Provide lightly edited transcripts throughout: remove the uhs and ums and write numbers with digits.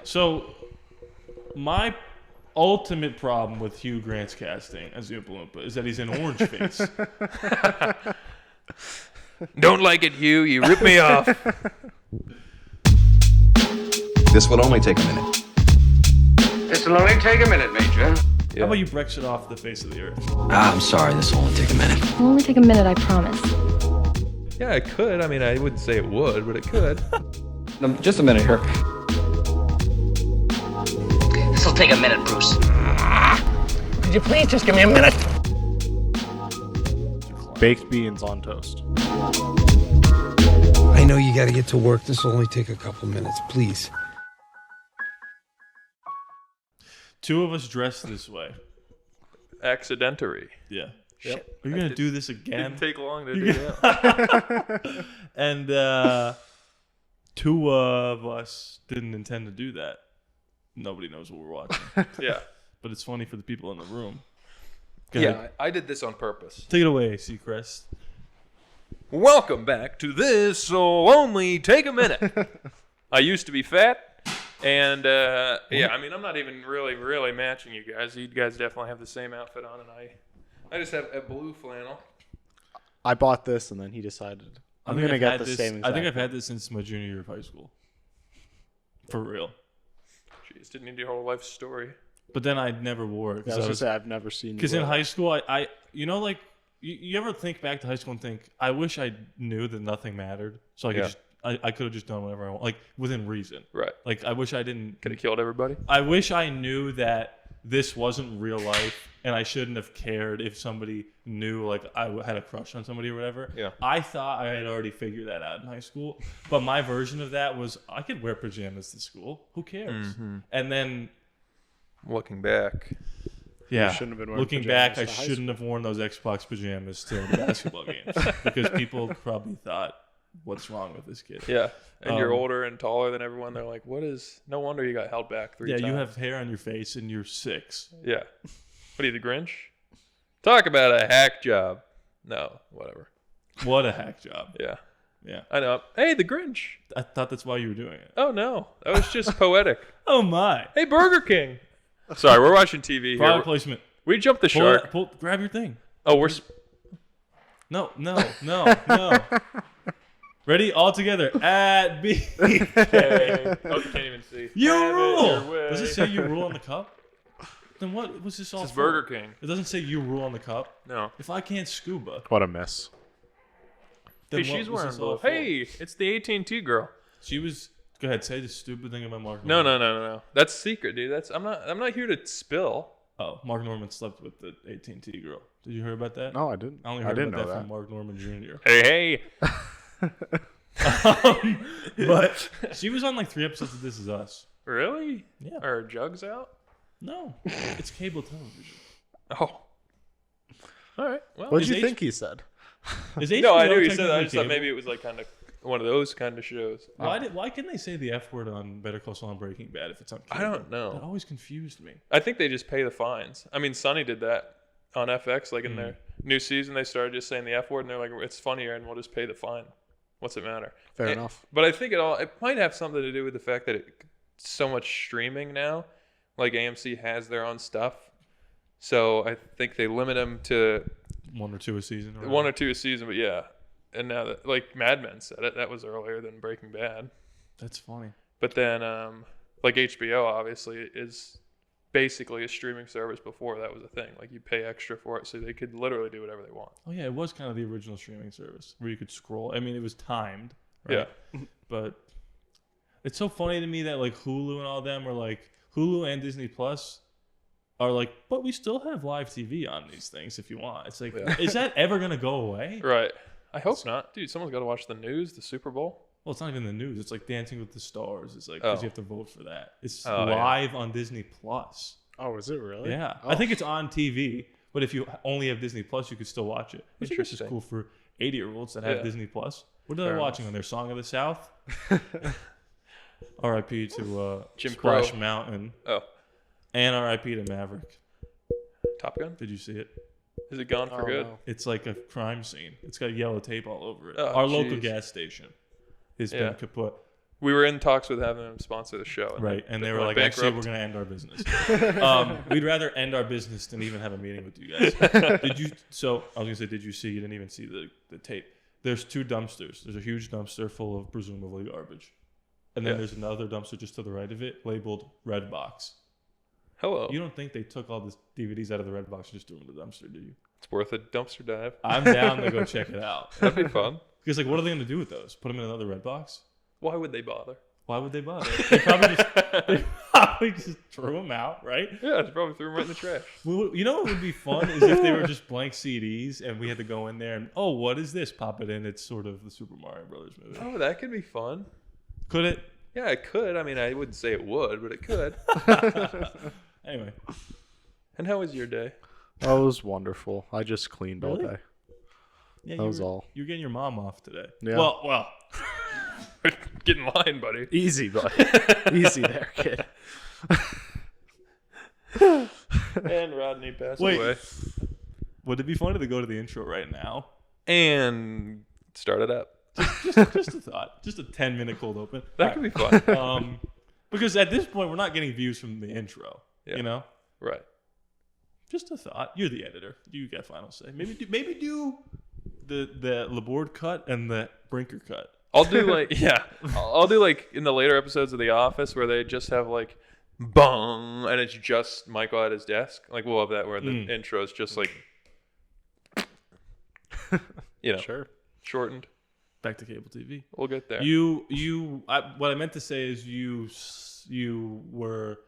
So, my ultimate problem with Hugh Grant's casting as Oompa Loompa is that he's an orange face. Don't like it, Hugh. You rip me off. This will only take a minute. This will only take a minute, Major. How about you Brexit off the face of the earth? I'm sorry, this will only take a minute. It'll only take a minute, I promise. Yeah, it could. I mean, I wouldn't say it would, but it could. Just a minute here. This will take a minute, Bruce. Could you please just give me a minute? Baked beans on toast. I know you gotta get to work. This will only take a couple minutes, please. Two of us dressed this way. Accidentary. Yeah. Yep. Are you going to do this again? Didn't take long to do that. And two of us didn't intend to do that. Nobody knows what we're watching. Yeah. But it's funny for the people in the room. Yeah, I did this on purpose. Take it away, Seacrest. Welcome back to This Will Only Take a Minute. I used to be fat. And, yeah, I mean, I'm not even really matching you guys. You guys definitely have the same outfit on, and I just have a blue flannel. I bought this, and then he decided I'm going to get the same exact I think I've had this since my junior year of high school. For real. Jeez, didn't need your whole life story. But then I never wore it. I was going to say, I've never seen you. Because in high school, I you know, like, you ever think back to high school and think, I wish I knew that nothing mattered, so I could just I could have just done whatever I want, like within reason. Right. Like I wish I didn't. Could have killed everybody. I wish I knew that this wasn't real life, and I shouldn't have cared if somebody knew, like I had a crush on somebody or whatever. Yeah. I thought I had already figured that out in high school, but my version of that was I could wear pajamas to school. Who cares? Mm-hmm. And then, looking back, yeah, shouldn't have been wearing looking back, I pajamas to high shouldn't have worn those Xbox pajamas to the basketball games because people probably thought, "What's wrong with this kid?" yeah, and you're older and taller than everyone. They're like, "What is?" No wonder you got held back 3 times. Yeah, you have hair on your face and you're 6. Yeah. What are you, the Grinch? Talk about a hack job. No, whatever. What a hack job! Yeah, Yeah, I know. Hey, the Grinch. I thought that's why you were doing it. Oh no, that was just poetic. Oh my! Hey, Burger King. Sorry, we're watching TV Product here. placement. We jumped the shark. Grab your thing. Oh, we're. No. Ready? All together. At B. Okay. Oh, you can't even see. You Have it rule. your way. Does it say you rule on the cup? Then what was this all This is for? Burger King. It doesn't say you rule on the cup. No. If I can't scuba, What a miss. then Hey, what she's was wearing this all blue. for? Hey, it's the AT&T girl. She was. Go ahead. Say the stupid thing about Mark. No. Norman. That's secret, dude. I'm not here to spill. Oh, Mark Norman slept with the AT&T girl. Did you hear about that? No, I didn't. I only heard didn't about know that from Mark Norman Jr. Hey. But she was on like 3 episodes of This Is Us. Really? Yeah. Are her jugs out? No, it's cable television. Oh. All right. Well, What Is did you H- think he said? Is no, I HBO knew you said that. I technically just thought cable? maybe it was like kind of one of those kind of shows. Why can they say the F word on Better Call Saul and Breaking Bad if it's on I cable? don't know. That always confused me. I think they just pay the fines. I mean, Sonny did that on FX. Like in their new season, they started just saying the F word, and they're like, "It's funnier, and we'll just pay the fine. What's it matter?" Fair enough. But I think it might have something to do with the fact that it's so much streaming now. Like AMC has their own stuff, so I think they limit them to 1 or 2 a season. Or 1 or 2 a season. But yeah, and now that like Mad Men said it, that was earlier than Breaking Bad. That's funny. But then like HBO obviously is basically a streaming service. Before that was a thing. Like you pay extra for it, so they could literally do whatever they want. Oh yeah, it was kind of the original streaming service where you could scroll. I mean, it was timed, right? Yeah. But it's so funny to me that like Hulu and all them are like Hulu and Disney Plus are like, but we still have live TV on these things if you want. It's like, is that ever gonna go away? Right. I hope not, dude. Someone's got to watch the news, the Super Bowl. Well, it's not even the news. It's like Dancing with the Stars. It's like because Oh. you have to vote for that. It's Oh, yeah. live on Disney Plus. Oh, is it really? Yeah, Oh. I think it's on TV. But if you only have Disney Plus, you could still watch it. Which I guess is Interesting. cool for 80-year-olds that have Yeah. Disney Plus. What are Fair they watching on their Song of the South? R.I.P. to Jim Splash Crow. Mountain. Oh, And R.I.P. to Maverick. Top Gun. Did you see it? Is it gone for Oh, good? no. It's like a crime scene. It's got yellow tape all over it. Oh, Our local jeez. gas station has Yeah. been kaput. We were in talks with having them sponsor the show. Right, and they were went like, actually, bankrupt. we're going to end our business. We'd rather end our business than even have a meeting with you guys. Did you? So I was going to say, did you see? You didn't even see the tape. There's 2 dumpsters. There's a huge dumpster full of presumably garbage, and then there's another dumpster just to the right of it, labeled Red Box. Hello. You don't think they took all the DVDs out of the Red Box and just threw them in the dumpster, do you? It's worth a dumpster dive. I'm down to go check it out. That'd be fun. Because like, what are they going to do with those? Put them in another Red Box? Why would they bother? Why would they bother? They probably just threw them out, right? Yeah, they probably threw them right in the trash. Well, you know what would be fun is if they were just blank CDs and we had to go in there and, oh, what is this? Pop it in. It's sort of the Super Mario Brothers movie. Oh, that could be fun. Could it? Yeah, it could. I mean, I wouldn't say it would, but it could. Anyway. And how was your day? That was wonderful. I just cleaned all Really? day. Yeah, That was all. You're getting your mom off today. Yeah. Well. Get in line, buddy. Easy, buddy. Easy there, kid. And Rodney passed Wait. away. Would it be funny to go to the intro right now? And start it up. Just a thought. Just a 10-minute cold open. That could be fun. Because at this point, we're not getting views from the intro. Yeah. You know? Right. Just a thought. You're the editor. You got final say. Maybe do the Laborde cut and the Brinker cut. I'll do like I'll do like in the later episodes of The Office where they just have like bong and it's just Michael at his desk. Like we'll have that where the intro is just like Sure. shortened. Back to cable TV. We'll get there. What I meant to say is you were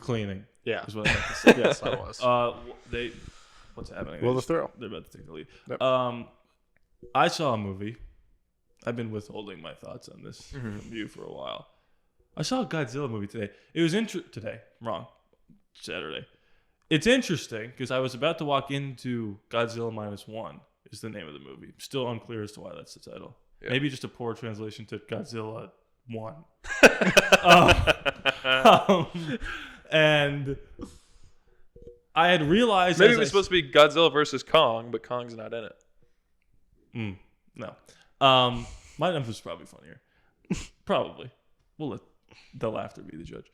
cleaning. Yeah. Is what I meant to say. Yes, I was. What's happening? Will the throw. They're about to take the lead. Yep. I saw a movie. I've been withholding my thoughts on this from you for a while. I saw a Godzilla movie today. It was Saturday. It's interesting because I was about to walk into Godzilla -1 is the name of the movie. Still unclear as to why that's the title. Yeah. Maybe just a poor translation to Godzilla 1. And I had realized Maybe it was supposed to be Godzilla versus Kong, but Kong's not in it. No. My number was probably funnier. Probably. We'll let the laughter be the judge.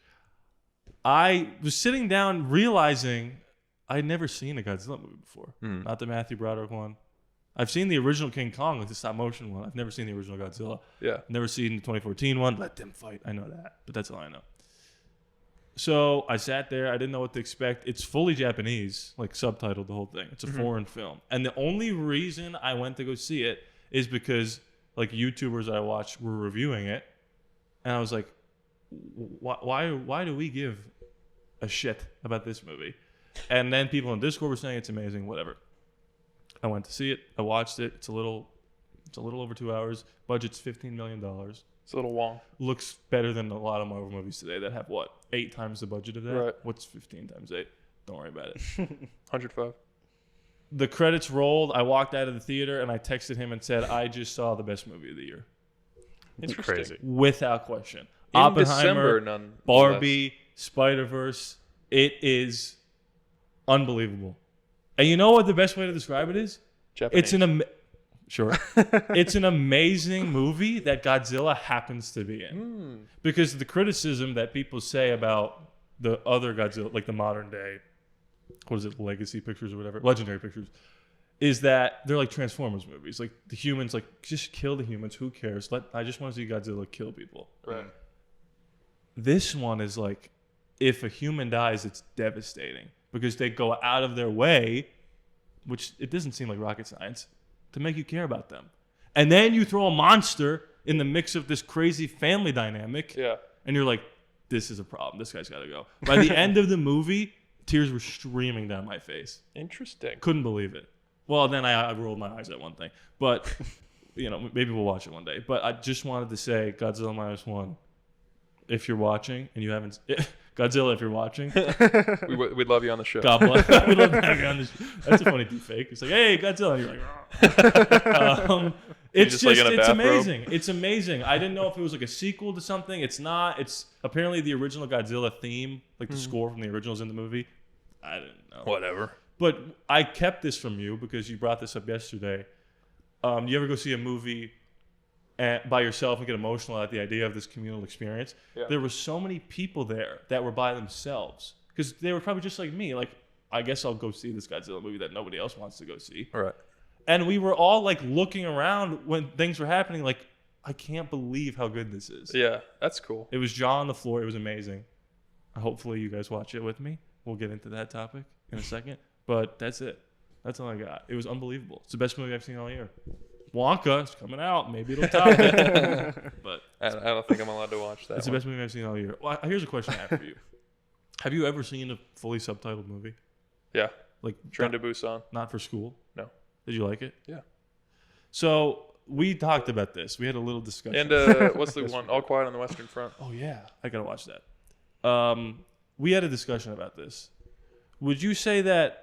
I was sitting down realizing I'd never seen a Godzilla movie before. Not the Matthew Broderick one. I've seen the original King Kong, like the stop motion one. I've never seen the original Godzilla. Yeah. Never seen the 2014 one. Let them fight. I know that, but that's all I know. So I sat there. I didn't know what to expect. It's fully Japanese, like subtitled the whole thing. It's a foreign film. And the only reason I went to go see it is because like YouTubers I watched were reviewing it. And I was like, why do we give a shit about this movie? And then people in Discord were saying it's amazing, whatever. I went to see it. I watched it. It's a little over 2 hours. Budget's $15 million. It's a little long. Looks better than a lot of Marvel movies today that have 8 times the budget of that. Right. What's 15 times 8? Don't worry about it. 105. The credits rolled. I walked out of the theater and I texted him and said, I just saw the best movie of the year. Interesting. Crazy. Without question. In Oppenheimer, December, none. Barbie, Spider-Verse. It is unbelievable. And you know what the best way to describe it is? Japanese. It's an amazing movie that Godzilla happens to be in. Because the criticism that people say about the other Godzilla, like the modern day, what is it, Legacy Pictures or whatever, Legendary Pictures, is that they're like Transformers movies. Like the humans, like just kill the humans. Who cares? I just want to see Godzilla kill people. Right. This one is like, if a human dies, it's devastating because they go out of their way, which it doesn't seem like rocket science, to make you care about them. And then you throw a monster in the mix of this crazy family dynamic, Yeah. and you're like, this is a problem. This guy's got to go. By the end of the movie, tears were streaming down my face. Interesting. Couldn't believe it. Well, then I rolled my eyes at one thing. But, maybe we'll watch it one day. But I just wanted to say, Godzilla -1, if you're watching, and you haven't... Godzilla, if you're watching. We'd love you on the show. God bless. We'd love to have you on this. That's a funny deep fake. It's like, hey, Godzilla. And you're like, it's just, like, in a it's bathrobe? amazing. It's amazing. I didn't know if it was like a sequel to something. It's not. It's apparently the original Godzilla theme, like the score from the original's in the movie. I didn't know. Whatever. But I kept this from you because you brought this up yesterday. You ever go see a movie by yourself and get emotional at the idea of this communal experience. Yeah. There were so many people there that were by themselves because they were probably just like me. Like, I guess I'll go see this Godzilla movie that nobody else wants to go see. Right. And we were all like looking around when things were happening. Like, I can't believe how good this is. Yeah, that's cool. It was jaw on the floor. It was amazing. Hopefully you guys watch it with me. We'll get into that topic in a second. But that's it. That's all I got. It was unbelievable. It's the best movie I've seen all year. Wonka is coming out. Maybe it'll top it. But I don't think I'm allowed to watch that. it's the best movie I've seen all year. Well, here's a question I have for you. Have you ever seen a fully subtitled movie? Yeah. Like Train to Busan. not for school? No. Did you like it? Yeah. So we talked about this. We had a little discussion. And what's the one? All Quiet on the Western Front. Oh yeah, I gotta watch that. We had a discussion about this. Would you say that?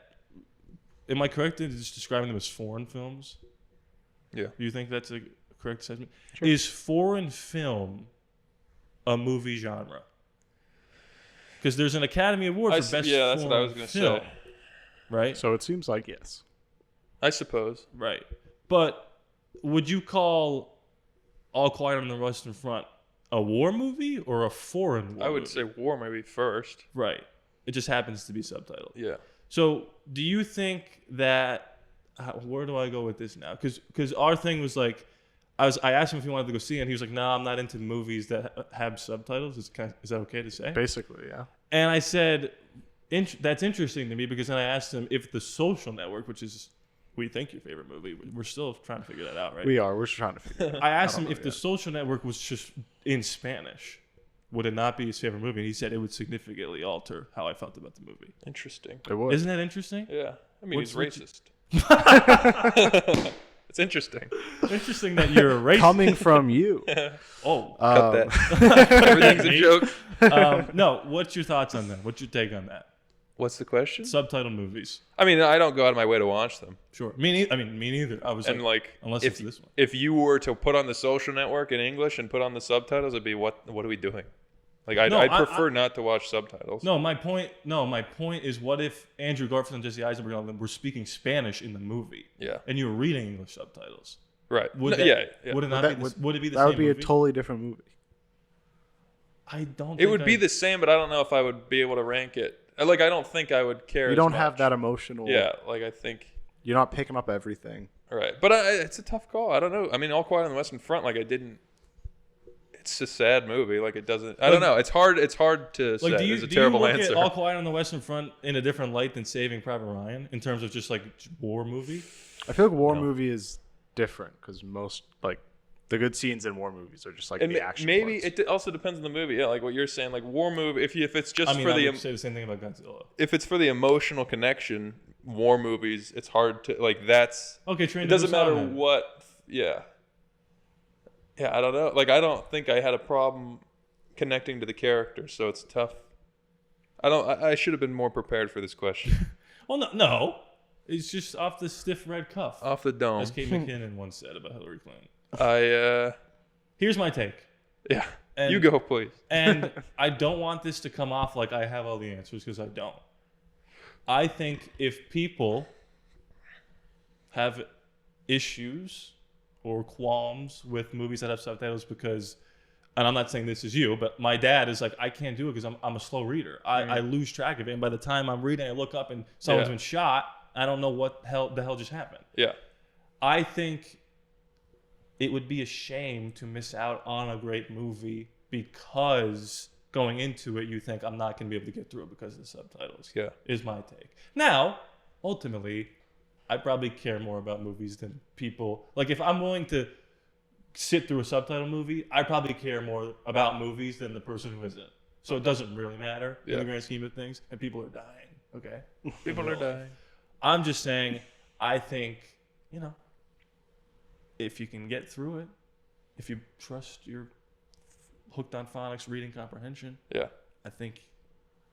Am I correct in just describing them as foreign films? Yeah. Do you think that's a correct assessment? Sure. Is foreign film a movie genre? Because there's an Academy Award for best. Yeah, that's foreign what I was gonna film, say. right? So it seems like yes. I suppose. Right. But would you call All Quiet on the Western Front a war movie or a foreign war I would movie? say war maybe first. Right. It just happens to be subtitled. Yeah. So do you think that where do I go with this now? Because our thing was like, I asked him if he wanted to go see it, and he was like, no, I'm not into movies that have subtitles. Is that okay to say? Basically, yeah. And I said, that's interesting to me, because then I asked him if The Social Network, which is, we think, your favorite movie, we're still trying to figure that out, right? We are. We're just trying to figure it out. I asked him if The Social Network was just in Spanish, would it not be his favorite movie? And he said it would significantly alter how I felt about the movie. Interesting. It would. Isn't that interesting? Yeah. I mean, What's- he's racist. It's interesting. Interesting that you're a racist. Coming from you. Oh. Cut that. Everything's a joke. No, what's your thoughts on that? What's your take on that? What's the question? Subtitle movies. I mean, I don't go out of my way to watch them. Sure. Me neither. I was And like, unless if, it's this one. if you were to put on The Social Network in English and put on the subtitles, it'd be what are we doing? Like, I'd prefer not to watch subtitles. No, my point is, what if Andrew Garfield and Jesse Eisenberg and all them were speaking Spanish in the movie? Yeah. And you were reading English subtitles. Right. Would No, that, yeah. Would it not be? Would it be the That same would be movie? a totally different movie. I don't. It would be the same, but I don't know if I would be able to rank it. Like, I don't think I would care. You as don't much. have that emotional. Yeah, like I think. You're not picking up everything. All right, but it's a tough call. I don't know. I mean, All Quiet on the Western Front, like I didn't. It's a sad movie. Like it doesn't. I don't know. It's hard. It's hard to say. Do you, It's a do terrible you look answer. at All Quiet on the Western Front in a different light than Saving Private Ryan in terms of just like war movie? I feel like war movie is different because most like the good scenes in war movies are just like And the action. maybe parts. it also depends on the movie. Yeah, like what you're saying, like war movie. If it's just I mean, for I the would say the same thing about Godzilla. if it's for the emotional connection, war movies, it's hard to like. That's Okay, Train it to doesn't Busan matter then. what. Yeah. Yeah, I don't know. Like I don't think I had a problem connecting to the character, so it's tough. I should have been more prepared for this question. Well, no, it's just off the stiff red cuff, Off the dome. as Kate McKinnon once said about Hillary Clinton. I Here's my take. yeah. And- You go, please. And I don't want this to come off like I have all the answers, because I don't. I think if people have issues or qualms with movies that have subtitles because, and I'm not saying this is you, but my dad is like, I can't do it because I'm a slow reader. I lose track of it. And by the time I'm reading, I look up and someone's been shot. I don't know what the hell just happened. Yeah. I think it would be a shame to miss out on a great movie because going into it you think I'm not going to be able to get through it because of the subtitles. Yeah. Is my take. Now, ultimately, I probably care more about movies than people. Like if I'm willing to sit through a subtitle movie, I probably care more about movies than the person who isn't. So it doesn't really matter in the grand scheme of things. And people are dying. Okay? People are dying. I'm just saying, I think, if you can get through it, if you trust your hooked on phonics reading comprehension, Yeah. I think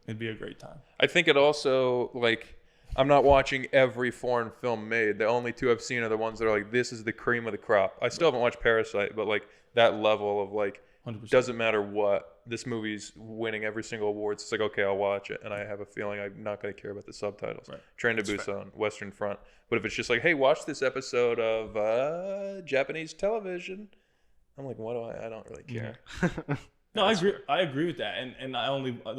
it'd be a great time. I think it also, like, I'm not watching every foreign film made. The only two I've seen are the ones that are like, this is the cream of the crop. I still haven't watched Parasite, but like that level of like, 100%. doesn't matter what, this movie's winning every single award. It's like, okay, I'll watch it. And I have a feeling I'm not going to care about the subtitles. Right. Train to Busan, Western Front. But if it's just like, hey, watch this episode of Japanese television, I'm like, what do I don't really care. No, I agree with that. And the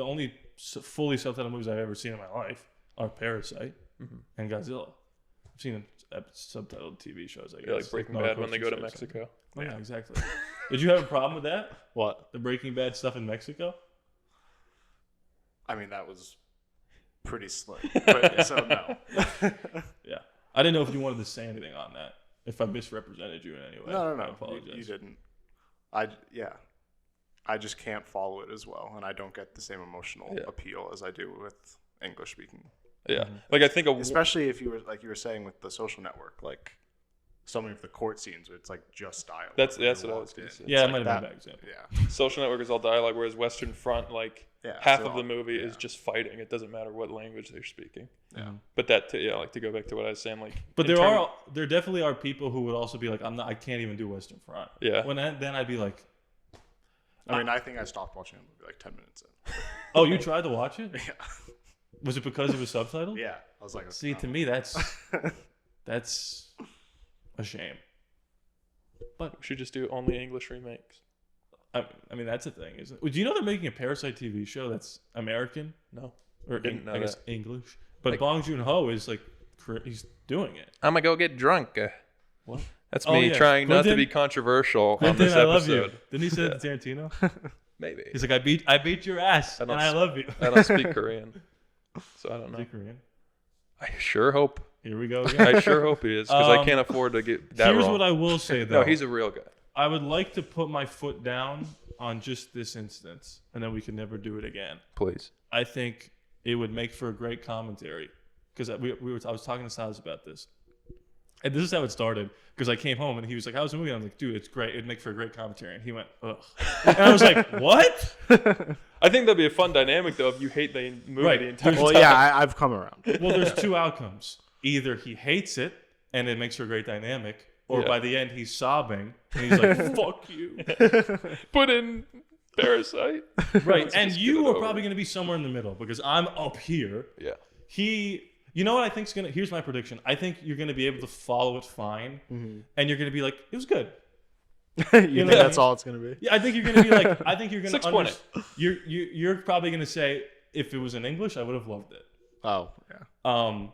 only fully subtitled movies I've ever seen in my life are Parasite and Godzilla. I've seen subtitled TV shows, I guess. Yeah, like Breaking Bad when they go to Mexico. Oh, yeah, exactly. Did you have a problem with that? What? The Breaking Bad stuff in Mexico? I mean, that was pretty slick. But, so no. Yeah. I didn't know if you wanted to say anything on that. If I misrepresented you in any way. No. I apologize. You didn't. I just can't follow it as well, and I don't get the same emotional appeal as I do with English speaking. Yeah, like I think especially if you were saying with The Social Network, like some of the court scenes where it's like just dialogue. That's what I was going to say. Yeah, that might have been a bad example. Yeah, Social Network is all dialogue, whereas Western Front, like half of the movie is just fighting. It doesn't matter what language they're speaking. Yeah, but like to go back to what I was saying, like. But there definitely are people who would also be like, I can't even do Western Front. Yeah. Then I'd be like. I think I stopped watching the movie like 10 minutes in. Oh, you tried to watch it? Yeah. Was it because it was subtitled? Yeah. I was like, see, to me, that's a shame. But we should just do only English remakes. I mean, that's a thing, isn't it? Do you know they're making a Parasite TV show that's American? No. Or Didn't know I guess that. English. But Like- Bong Joon-ho is like, he's doing it. I'm going to go get drunk. What? That's Oh, me yeah. trying not to Clinton? be controversial on Clinton, this I love you. episode. Didn't he say that to Tarantino? Maybe. He's like, I beat your ass, and I love you. I don't speak Korean, so I don't know. Is he Korean? I sure hope. Here we go again. I sure hope he is, because I can't afford to get that Here's wrong. what I will say, though. No, he's a real guy. I would like to put my foot down on just this instance, and then we can never do it again. Please. I think it would make for a great commentary, because I was talking to Silas about this, and this is how it started. Because I came home and he was like, "How's the movie?" I was like, "Dude, it's great. It'd make for a great commentary." And he went, "Ugh," and I was like, "What?" I think that'd be a fun dynamic, though, if you hate the movie Right. the entire well, time. yeah, I've come around. Well, there's two outcomes. Either he hates it and it makes for a great dynamic, or by the end he's sobbing and he's like, "Fuck you." Put in Parasite. Right. And just you get it are over. probably going to be somewhere in the middle because I'm up here. Yeah. You know what I think's gonna? Here's my prediction. I think you're gonna be able to follow it fine, and you're gonna be like, "It was good." You think know what I that's mean? all it's gonna be? Yeah, I think you're gonna be like, I think you're gonna 6.8. You're probably gonna say, if it was in English, I would have loved it. Oh, yeah.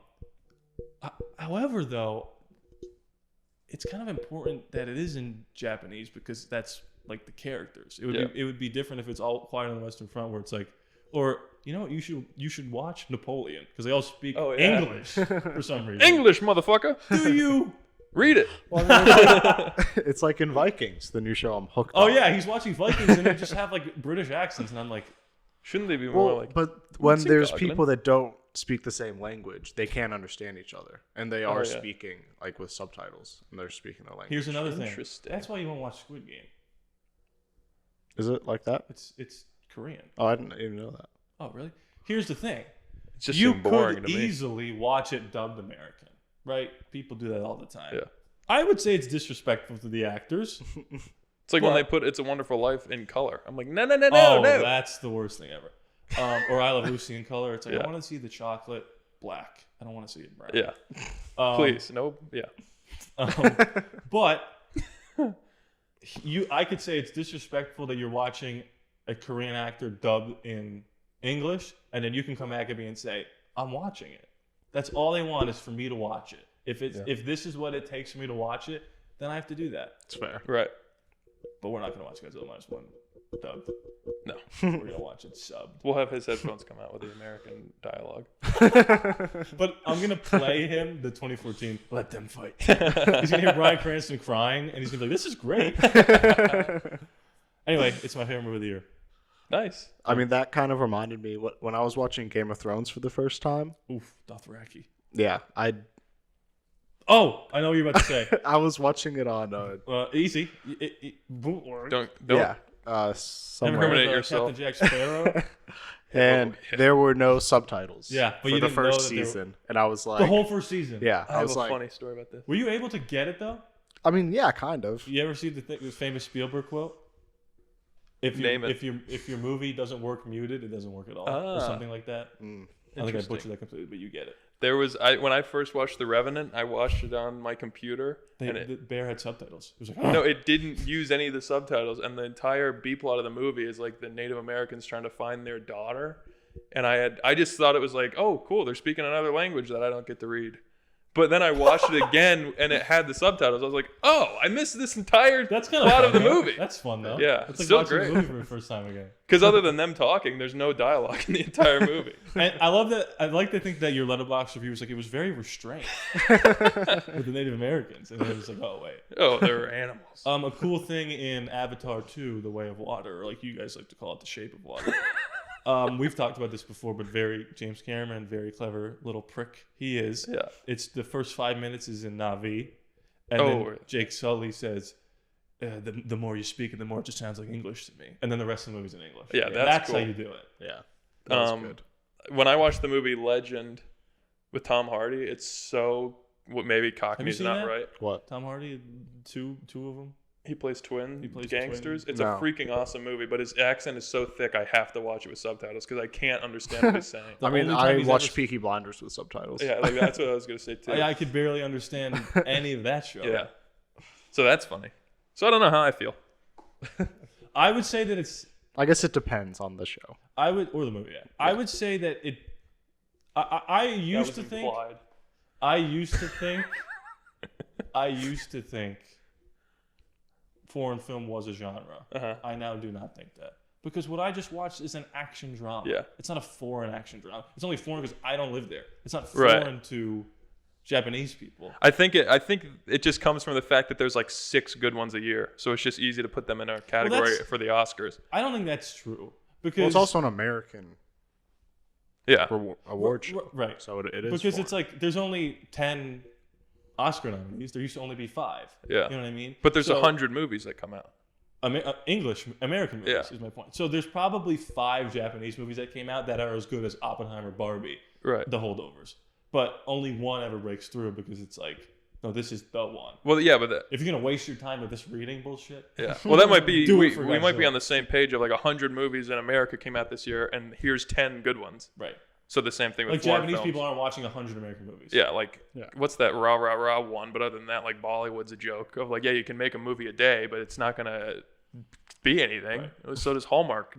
However, though, it's kind of important that it is in Japanese because that's like the characters. It would be different if it's all Quiet on the Western Front, where it's like, or you know what, you should watch Napoleon because they all speak English for some reason. English, motherfucker. Do you? Read it. It's like in Vikings, the new show I'm hooked Oh on. yeah, he's watching Vikings and they just have like British accents, and I'm like, Shouldn't they be more Well, like... but when What's in there's Goglin? people that don't speak the same language, they can't understand each other, and they are yeah. speaking like with subtitles, and they're speaking the language. here's another thing. Interesting. That's why you won't watch Squid Game. Is it like that? It's Korean. Oh, I didn't even know that. Oh really? Here's the thing. It's just You seemed boring could to me. easily watch it dubbed American, right? People do that all the time. Yeah. I would say it's disrespectful to the actors. It's like when But- they put It's a Wonderful Life in color. I'm like, no, no, no, Oh, no. that's the worst thing ever. Or I Love Lucy in color. It's like, Yeah. I want to see the chocolate black. I don't want to see it brown. Yeah. Um, Please. No. Yeah. But I could say it's disrespectful that you're watching a Korean actor dubbed in English, and then you can come back at me and say, I'm watching it. That's all they want is for me to watch it. If this is what it takes for me to watch it, then I have to do that. It's fair. Right. But we're not going to watch Godzilla -1 dubbed. No. We're going to watch it subbed. We'll have his headphones come out with the American dialogue. But I'm going to play him the 2014 Let Them Fight. He's going to hear Bryan Cranston crying, and he's going to be like, this is great. Anyway, it's my favorite movie of the year. Nice. I mean, that kind of reminded me when I was watching Game of Thrones for the first time. Oof, Dothraki. Yeah, Oh, I know what you're about to say. I was watching it on. Easy. Bootleg. Don't. Yeah, Never somewhere. heard Incriminate of yourself. Captain Jack Sparrow. And there were no subtitles. Yeah, but for you the didn't know first that they were- season, and I was like, The whole first season. yeah, I I have was a like, funny story about this. Were you able to get it though? I mean, yeah, kind of. You ever see the famous Spielberg quote? if Name it. if your movie doesn't work muted, it doesn't work at all, or something like that. I think I Interesting. butchered that completely, but you get it. There was when I first watched The Revenant, I watched it on my computer. The Bear had subtitles. It was like, No, it didn't use any of the subtitles, and the entire B plot of the movie is like the Native Americans trying to find their daughter. And I just thought it was like, oh, cool, they're speaking another language that I don't get to read. But then I watched it again, and it had the subtitles. I was like, oh, I missed this entire that's kind of plot fun, of the though. movie. That's fun though. Yeah, it's like still watching great. a movie for the first time again. Because other than them talking, there's no dialogue in the entire movie. And I love that. I like to think that your Letterboxd review was like it was very restrained with the Native Americans, and it was like, oh wait. Oh, they were animals. A cool thing in Avatar 2, The Way of Water, or like you guys like to call it, The Shape of Water. We've talked about this before, but James Cameron, very clever little prick he is. Yeah. It's the first 5 minutes is in Na'vi, and Oh, then really? Jake Sully says, the more you speak it, the more it just sounds like English to me. And then the rest of the movie's in English. Yeah, And that's how cool. you do it. Yeah. That was good. When I watched the movie Legend with Tom Hardy, it's so maybe Cockney's seen not that? right. What? Tom Hardy, two of them. He plays He plays gangsters. twin. It's No. a freaking awesome movie, but his accent is so thick I have to watch it with subtitles because I can't understand what he's saying. The I mean, only time I he's watched ever- Peaky Blinders with subtitles. Yeah, like that's what I was gonna say too. I could barely understand any of that show. Yeah. So that's funny. So I don't know how I feel. I would say that it's. I guess it depends on the show. I would or the movie. Yeah. I would say that it. I That used was to think. implied. I used to think. I used to think. Foreign film was a genre. Uh-huh. I now do not think that because what I just watched is an action drama. Yeah. It's not a foreign action drama. It's only foreign because I don't live there. It's not Right. foreign to Japanese people. I think it just comes from the fact that there's like 6 good ones a year, so it's just easy to put them in a category that's- for the Oscars. I don't think that's true because Well, it's also an American Yeah. award show. right. So it is. Because it's foreign. like there's only 10 Oscar nominees. There used to only be 5. Yeah. You know what I mean? But there's So, 100 movies that come out. American movies Yeah. is my point. So there's probably 5 Japanese movies that came out that are as good as Oppenheimer, Barbie, Right. the holdovers. But only one ever breaks through because it's like, no, this is the one. Well, yeah, but If you're gonna waste your time with this reading bullshit, yeah. Well, that might be Do it we for might be Godzilla. on the same page of like 100 movies in America came out this year, and here's 10 good ones. right? So the same thing with Like foreign Japanese films. people aren't watching 100 American movies. Yeah, like Yeah. what's that rah rah rah one? But other than that, like Bollywood's a joke of like, yeah, you can make a movie a day, but it's not gonna be anything. So does Hallmark.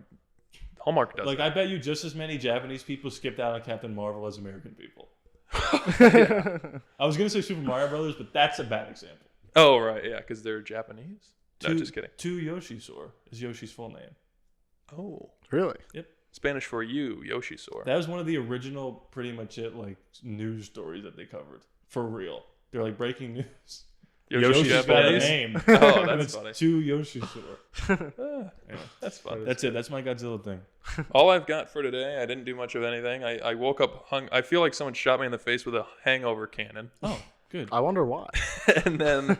Hallmark does. Like that. I bet you just as many Japanese people skipped out on Captain Marvel as American people. I was gonna say Super Mario Brothers, but that's a bad example. Oh right, yeah, because they're Japanese. No, just kidding. To Yoshisor is Yoshi's full name. Oh, Really? Yep. Spanish for you, Yoshisor. That was one of the original, pretty much it, like news stories that they covered for real. They're like breaking news. Yoshi's Yoshi's got a Japanese. name. Oh, And that's it's funny. To Yoshisor. Yeah. That's fun. That's it. That's my Godzilla thing. All I've got for today. I didn't do much of anything. I woke up I feel like someone shot me in the face with a hangover cannon, Oh, good. I wonder why. and then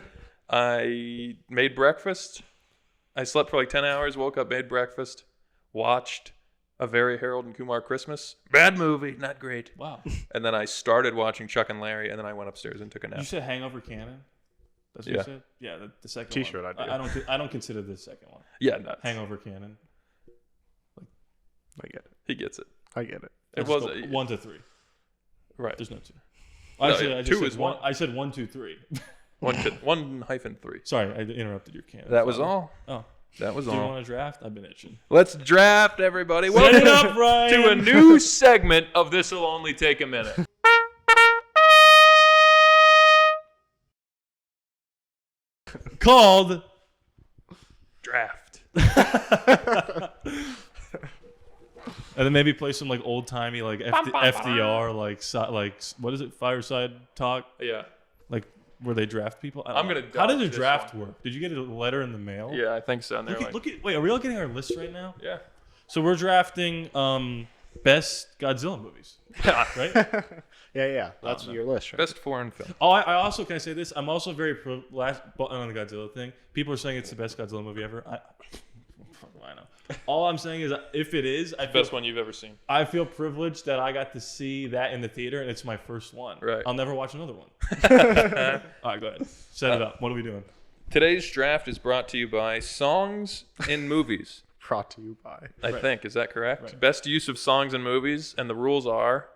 I made breakfast. I slept for like 10 hours. Woke up, made breakfast, watched A Very Harold and Kumar Christmas. Bad movie, not great. Wow. And then I started watching Chuck and Larry, and then I went upstairs and took a nap. You said Hangover Cannon. That's what Yeah. you said. Yeah, the second T-shirt one. idea. I don't consider the second one Yeah, nuts. Hangover Cannon. I get it. He gets it. I get it. It Let's was go 1 to 3. right. There's no 2. No, Actually, yeah, I just 2 said is 1. 1. I said 1, 2, 3. 1-3. Sorry, I interrupted your cannon. That was all. Oh, That was do you all. want to draft? I've been itching. Let's draft, everybody. Set it Welcome up, Ryan. to a new segment of This'll Only Take a Minute. Called Draft. And then maybe play some like old timey like FDR like what is it, fireside talk, Yeah. like where they draft people. I don't I'm know. gonna How did dodge the this draft one. work? Did you get a letter in the mail? Yeah, I think so. And they're Look at wait, are we all getting our list right now? yeah. So we're drafting best Godzilla movies, right? Yeah. That's your list, right? Best foreign film. Oh, I also can I say this? I'm also very last button on the Godzilla thing. People are saying it's the best Godzilla movie ever. I know. All I'm saying is, if it is, Best one you've ever seen. I feel privileged that I got to see that in the theater, and it's my first one. Right. I'll never watch another one. All right, go ahead. Set it up. What are we doing? Today's draft is brought to you by Songs in Movies. Brought to you by. I think. Is that correct? Right. Best use of songs in movies, and the rules are.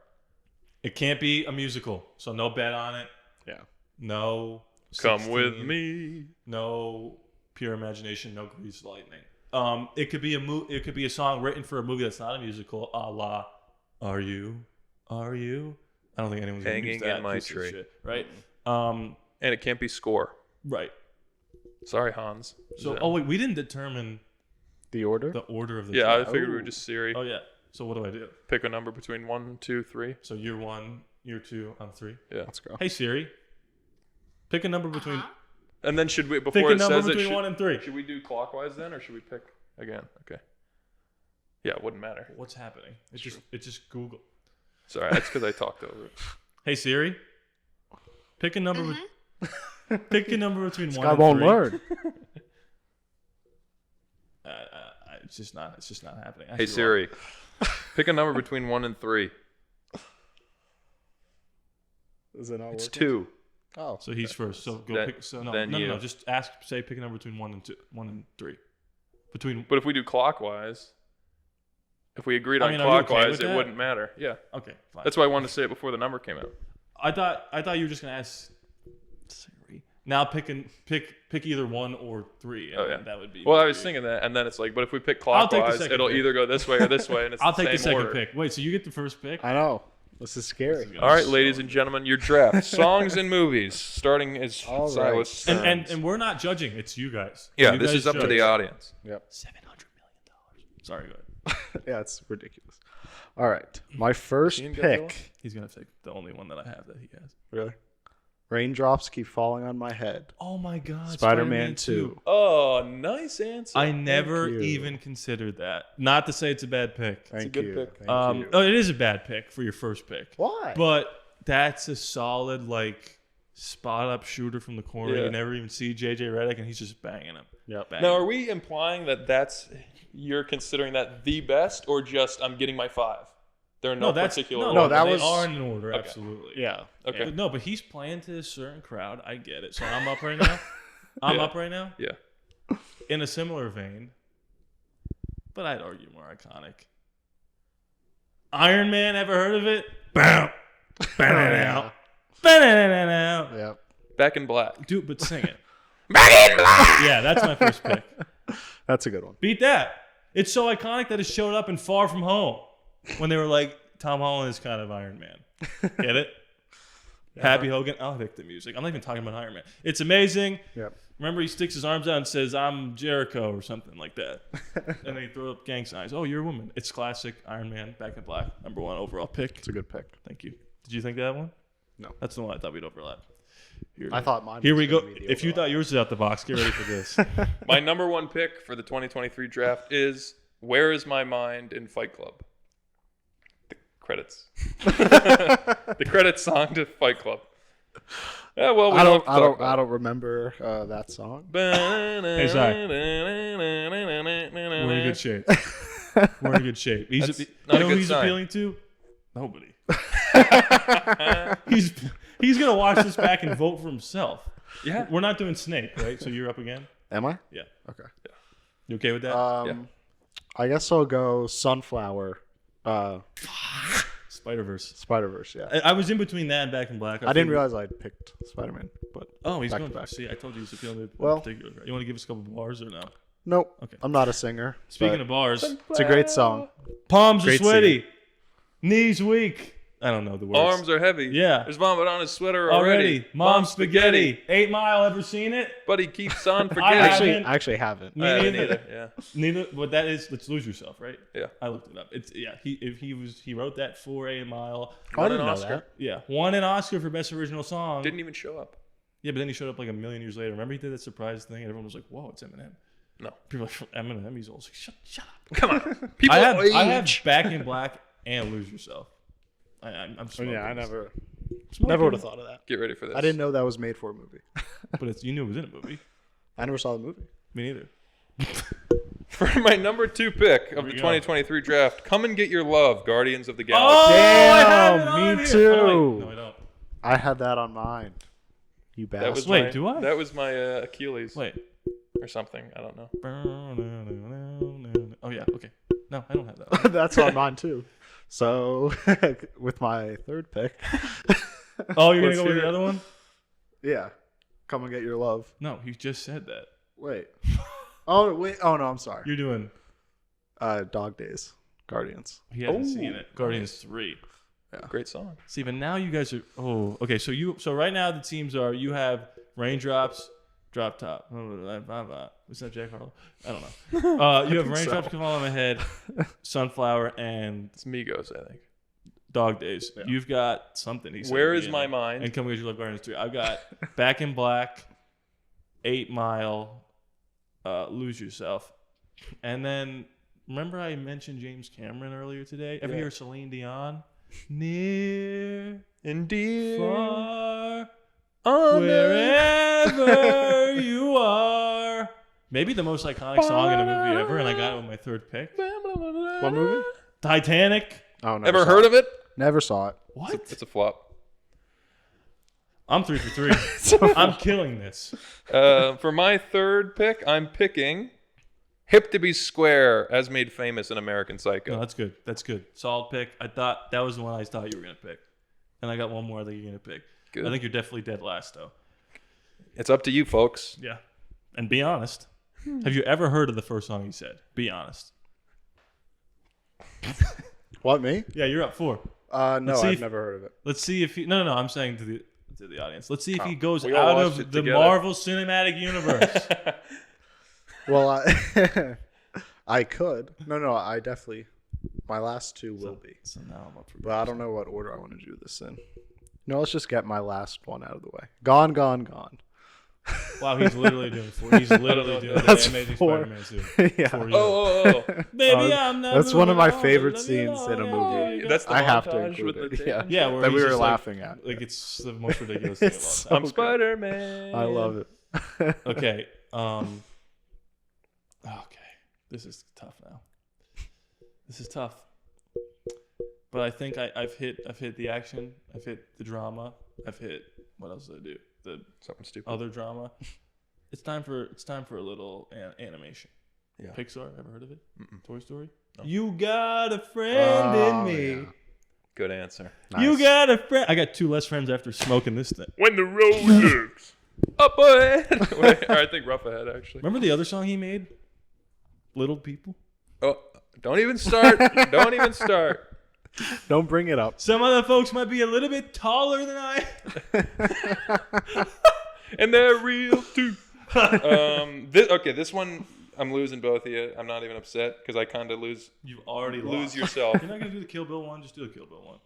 It can't be a musical, so no bet on it. Yeah. No. Come 16, with me. No pure imagination. No greased lightning. It could be It could be a song written for a movie that's not a musical, a la "Are You? Are You?" I don't think anyone's gonna use Hanging that in my piece of tree. shit, right? And it can't be score. Right. Sorry, Hans. So, oh wait, we didn't determine The order? the order of the. Yeah, I draft. figured we were just Siri. Oh yeah. So what do I do? Pick a number between 1, 2, 3. So year 1, year 2, on 3. Yeah. Let's go. Hey Siri, pick a number between And then should we, pick before a it number says it, between 1 and 3. should we do clockwise then, or should we pick again? Okay. Yeah, it wouldn't matter. What's happening? It's just Google. Sorry, that's because I talked over it. Hey Siri, pick a number. Pick a number between 1 I and won't 3. learn. It's just not happening. Hey Siri, pick a number between 1 and 3. Is it not It's working? 2. Oh. So he's first. So go Then- pick. So no, then no, you. no. Just ask. Say pick a number between 1 and 2, 1 and 3. Between. But if we do clockwise, if we agreed I on mean, are you okay clockwise, with it that? wouldn't matter. Yeah. Okay, fine. That's why I wanted to say it before the number came out. I thought you were just gonna ask Siri. Now pick either 1 or 3. And Oh, yeah. that would be. Well, I was weird. thinking that, and then it's like, but if we pick I'll take the clockwise, second it'll pick. either go this way or this way, and it's I'll the take the same second order. pick. Wait, so you get the first pick? I know. This is scary. All right, ladies and gentlemen, your draft. Songs and movies, starting as All right. Silas. And we're not judging. It's you guys. yeah, You this guys is up to judge. the audience. Yep. $700 million. Sorry, go ahead. Yeah, it's ridiculous. All right. My first Seen Godzilla? pick. He's gonna take the only one that I have that he has. Really? Raindrops keep falling on my head. Oh my God! Spider-Man 2. Oh, nice answer. I never you. even considered that. Not to say it's a bad pick. Thank good you. pick. Thank you. Oh, it is a bad pick for your first pick. Why? But that's a solid spot up shooter from the corner. Yeah. You never even see JJ Redick, and he's just banging him. Yep. Banging Now, him. are we implying that you're considering that the best, or just I'm getting my 5? There are no, particular. no. that They was- are in order, absolutely. Yeah. Okay. But no, but he's playing to a certain crowd. I get it. So I'm up right now. I'm up right now. Yeah. In a similar vein, but I'd argue more iconic. Iron Man, ever heard of it? Bow. Ba-da-da. Ba-da-da-da. Yep. Back in Black. Dude, but sing it. Yeah, that's my first pick. That's a good one. Beat that. It's so iconic that it showed up in Far From Home when they were like, Tom Holland is kind of Iron Man. Get it? Happy Hogan. I'll pick the music. I'm not even talking about Iron Man. It's amazing. Yep. Remember, he sticks his arms out and says, "I'm Jericho" or something like that. And then he throw up gang signs. Oh, you're a woman. It's classic Iron Man, Back in Black. #1 overall pick. It's a good pick. Thank you. Did you think that one? No. That's the one I thought we'd overlap. I thought mine Here was we go. gonna be the If you overlap. thought yours was out the box, get ready for this. My number 1 pick for the 2023 draft is "Where Is My Mind" in Fight Club. The credits. The credits song to Fight Club. Yeah, well, we I don't. don't remember that song. Hey, Zach. We're in good shape. We're in good shape. That's You not a know who good he's sign. appealing to? Nobody. He's gonna watch this back and vote for himself. Yeah. We're not doing Snake, right? So you're up again. Am I? Yeah. Okay. You okay with that? Yeah. I guess I'll go Sunflower. Spider-Verse. Spider-Verse, yeah. I was in between that and Back in Black. I didn't figured- realize I'd picked Spider-Man, but Oh, he's back going to back. See, I told you he's appealing to Well- particular. You want to give us a couple bars or no? nope. Okay. I'm not a singer. Speaking but of bars, it's a great song. palms are Great sweaty, knees weak. I don't know the words. Arms are heavy. Yeah. There's vomit on his sweater already. Mom spaghetti. 8 Mile. Ever seen it? But he keeps on I forgetting. I actually haven't. Me haven't neither. either, yeah. Neither. But that is Let's Lose Yourself, right? Yeah. I looked it up. It's he wrote that for 8 Mile. I didn't an know Oscar. that. Yeah, won an Oscar for best original song. Didn't even show up. Yeah, but then he showed up like a million years later. Remember he did that surprise thing, and everyone was like, "Whoa, it's Eminem." No. People are like, Eminem. He's old. Like, shut up. Come on. People I have age. Back in Black and Lose Yourself. I'm smoking. Yeah, I this. never Smoking. would have thought of that. Get ready for this. I didn't know that was made for a movie. But you knew it was in a movie. I never saw the movie. Me neither. For my number 2 pick of we the go. 2023 draft, Come and Get Your Love, Guardians of the Oh, Galaxy. I have Damn, it on me here. too. Oh, wait. No, I don't. I had that on mine. You That bastard. was Wait, my, do I? That was my Achilles Wait. or something. I don't know. Oh Oh yeah. Okay. No, I don't have that one. That's on mine too. So with my third pick. Oh, you're gonna Let's go with hear the it. other one? Yeah. Come and get your love. No, you just said that. Wait. Oh wait. Oh no, I'm sorry. You're doing. Dog Days. Guardians. He hasn't seen it. Guardians 3. Great song. Steven, now you guys are. Oh, okay. So right now the teams are. You have Raindrops, Drop Top. Was that Jack Harlow? I don't know. You have Raindrops Come All on My Head, Sunflower, and It's Migos, I think. Dog Days. Yeah. You've got something. He said Where at the is my end. mind? And Come Get Your Love, Guardians 3. I've got Back in Black, 8 Mile, Lose Yourself, and then remember I mentioned James Cameron earlier today. Ever hear Celine Dion? Near And dear, far, on wherever you are. Maybe the most iconic song in a movie ever, and I got it with my third pick. What movie? Titanic. Oh, never Ever saw heard it. of it? Never saw it. What? It's a flop. I'm 3 for 3. I'm killing this. For my third pick, I'm picking Hip to Be Square, as made famous in American Psycho. No, that's good. That's good. Solid pick. I thought that was the one I thought you were gonna pick, and I got one more I think you're gonna pick. Good. I think you're definitely dead last though. It's up to you, folks. Yeah. And be honest. Have you ever heard of the first song he said? Be honest. What, me? Yeah, you're up 4. No, see I've if- never heard of it. Let's see if he. No. I'm saying to the audience. Let's see if he goes we all out watched of it the together. Marvel Cinematic Universe. Well, I could. No, I definitely. My last two will be. So now I'm up for. But I don't know what order I want to do this in. No, let's just get my last one out of the way. Gone, Gone, Gone. Wow, he's literally doing 4. He's literally doing That's the Amazing 4. Spider-Man suit. Yeah. 4 years. Oh. Baby, I'm not. That's one of my moving on, favorite let me scenes know, in a yeah, movie. yeah. That's the I have to montage include with it. the Yeah. Yeah, where That he's we were just, like- laughing at. Like it's the most ridiculous thing. It's of all time. I'm Spider-Man. I love it. Okay. Okay. This is tough now. This is tough. But I think I've hit the action. I've hit the drama. I've hit what else did I do? The Something stupid. other drama. It's time for a little animation. Yeah. Pixar. Ever heard of it? Toy Story. No. You got a friend in me. Yeah. Good answer. You Nice. got a friend. I got 2 less friends after smoking this thing. When the road looks up ahead. Wait, or I think rough ahead, actually. Remember the other song he made? Little People. Oh, don't even start. Don't even start. Don't bring it up. Some other folks might be a little bit taller than I. And they're real too. This one I'm losing both of you. I'm not even upset because I kind of lose You've already lose lost. yourself. You're not gonna do the Kill Bill one. Just do the Kill Bill one.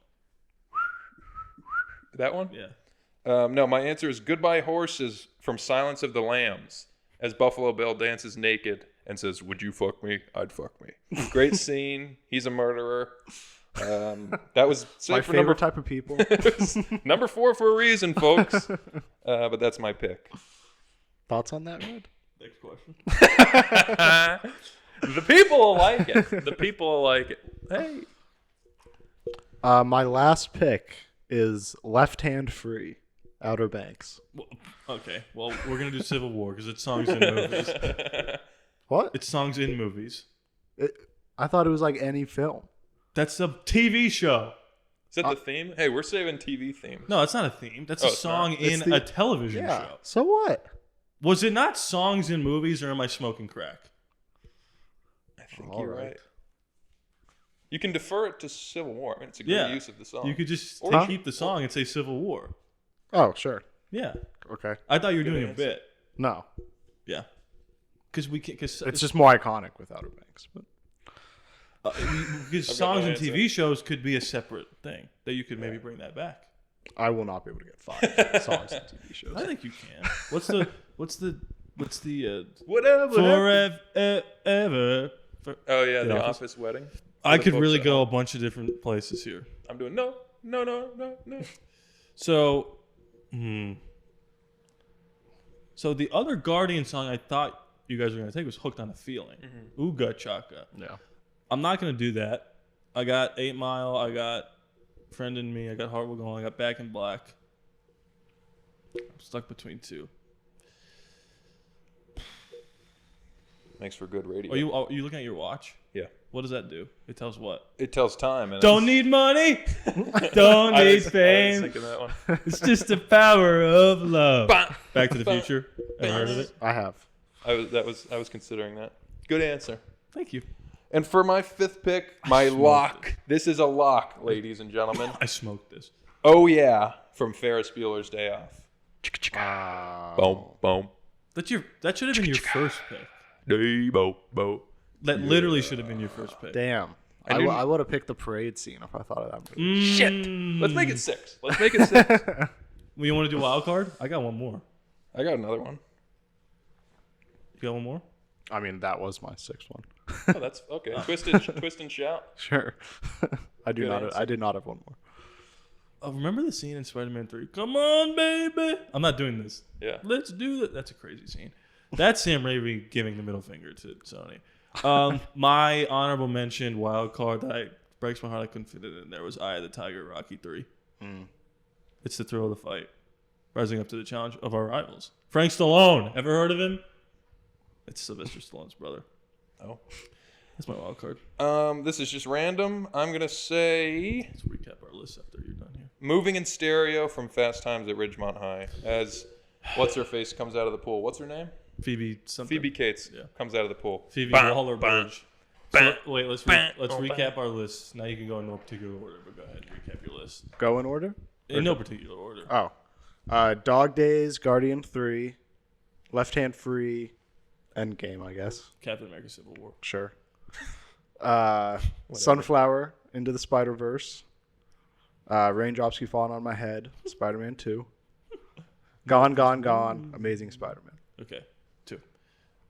That one? Yeah. No, my answer is Goodbye Horses from Silence of the Lambs, as Buffalo Bill dances naked and says, "Would you fuck me? I'd fuck me." Great scene. He's a murderer. That was My for favorite type of people. number 4 for a reason, folks. But that's my pick. Thoughts on that, Red? Next question. The people will like it. The people will like it. Hey. My last pick is Left Hand Free, Outer Banks. Well, okay. Well, we're gonna do Civil War because it's songs in movies. What? It's songs in movies. I thought it was like any film. That's a TV show. Is that the theme? Hey, we're saving TV themes. No, it's not a theme. That's a it's song not? in It's the- a television Yeah. show. So what? Was it not songs in movies, or am I smoking crack? I think All you're right. right. You can defer it to Civil War. I mean, it's a Yeah. good use of the song. You could just Or- keep the song and say Civil War. Oh, sure. Yeah. Okay. I thought you were doing answer. a bit. No, Yeah. Because we can. Because it's just more iconic with Outer Banks. But because got songs my and answer. TV shows could be a separate thing that you could maybe bring that back. I will not be able to get 5 songs and TV shows. I think you can. What's the Whatever. forever ever? Oh, yeah, The the Office. Office wedding. I the could folks really at go a home. bunch of different places here. I'm doing no. So, so the other Guardian song I thought you guys were gonna take was "Hooked on a Feeling." Ooga Chaka. Yeah. I'm not gonna do that. I got 8 Mile. I got Friend in Me. I got Heart Will Go On. I got Back in Black. I'm stuck between 2. Makes for good radio. Are you looking at your watch? Yeah. What does that do? It tells what? It tells time. And Don't need money. Don't need I was fame. thinking that one. It's just the power of love. Back to the Future. Ever heard of it? I have. I was considering that. Good answer. Thank you. And for my 5th pick, my lock. This is a lock, ladies and gentlemen. I smoked this. Oh yeah, from Ferris Bueller's Day Off. Boom, boom. That should have been your first pick. Day, bo, bo. That literally should have been your first pick. Damn. I didn't- I would have picked the parade scene if I thought of that movie. Shit. Let's make it 6. Let's make it 6. Well, you want to do wild card? I got one more. I got another one. You got one more? I mean, that was my 6th one. Oh, that's okay. Twist and shout. Sure. I Good answer. I did not have one more. Oh, remember the scene in Spider-Man 3? Come on, baby. I'm not doing this. Yeah. Let's do that. That's a crazy scene. That's Sam Raimi giving the middle finger to Sony. My honorable mention wild card that breaks my heart I couldn't fit it in there was Eye of the Tiger, Rocky 3. It's the thrill of the fight, rising up to the challenge of our rivals. Frank Stallone. Ever heard of him? It's Sylvester Stallone's brother. Oh. That's my wild card. This is just random. I'm gonna say Let's recap our list after you're done here. Moving in Stereo from Fast Times at Ridgemont High. As what's her face comes out of the pool. What's her name? Phoebe something. Phoebe Cates Yeah. comes out of the pool. Phoebe Bam, Waller-Bridge. bam, So, wait, let's bam, recap our list. Now you can go in no particular order, but go ahead and recap your list. Go in order? In no particular order. Oh. Dog Days, Guardian 3, Left Hand Free, Endgame, I guess. Captain America Civil War. Sure. Sunflower, Into the Spider-Verse. Raindrops Keep Falling on My Head, Spider-Man 2. Gone, Gone, Gone, Amazing Spider-Man. Okay, 2.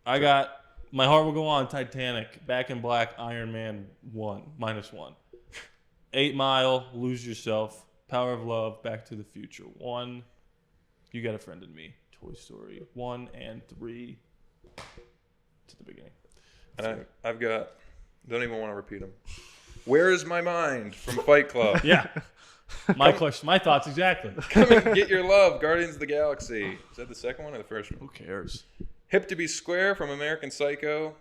I got My Heart Will Go On, Titanic, Back in Black, Iron Man 1, -1. 8 Mile, Lose Yourself, Power of Love, Back to the Future 1. You Got a Friend in Me, Toy Story 1 and 3. To the beginning. And I've got. Don't even want to repeat them. Where is my mind from Fight Club? Yeah. My question, my thoughts exactly. Come and get your love, Guardians of the Galaxy. Is that the second one or the first one? Who cares? Hip to be Square from American Psycho.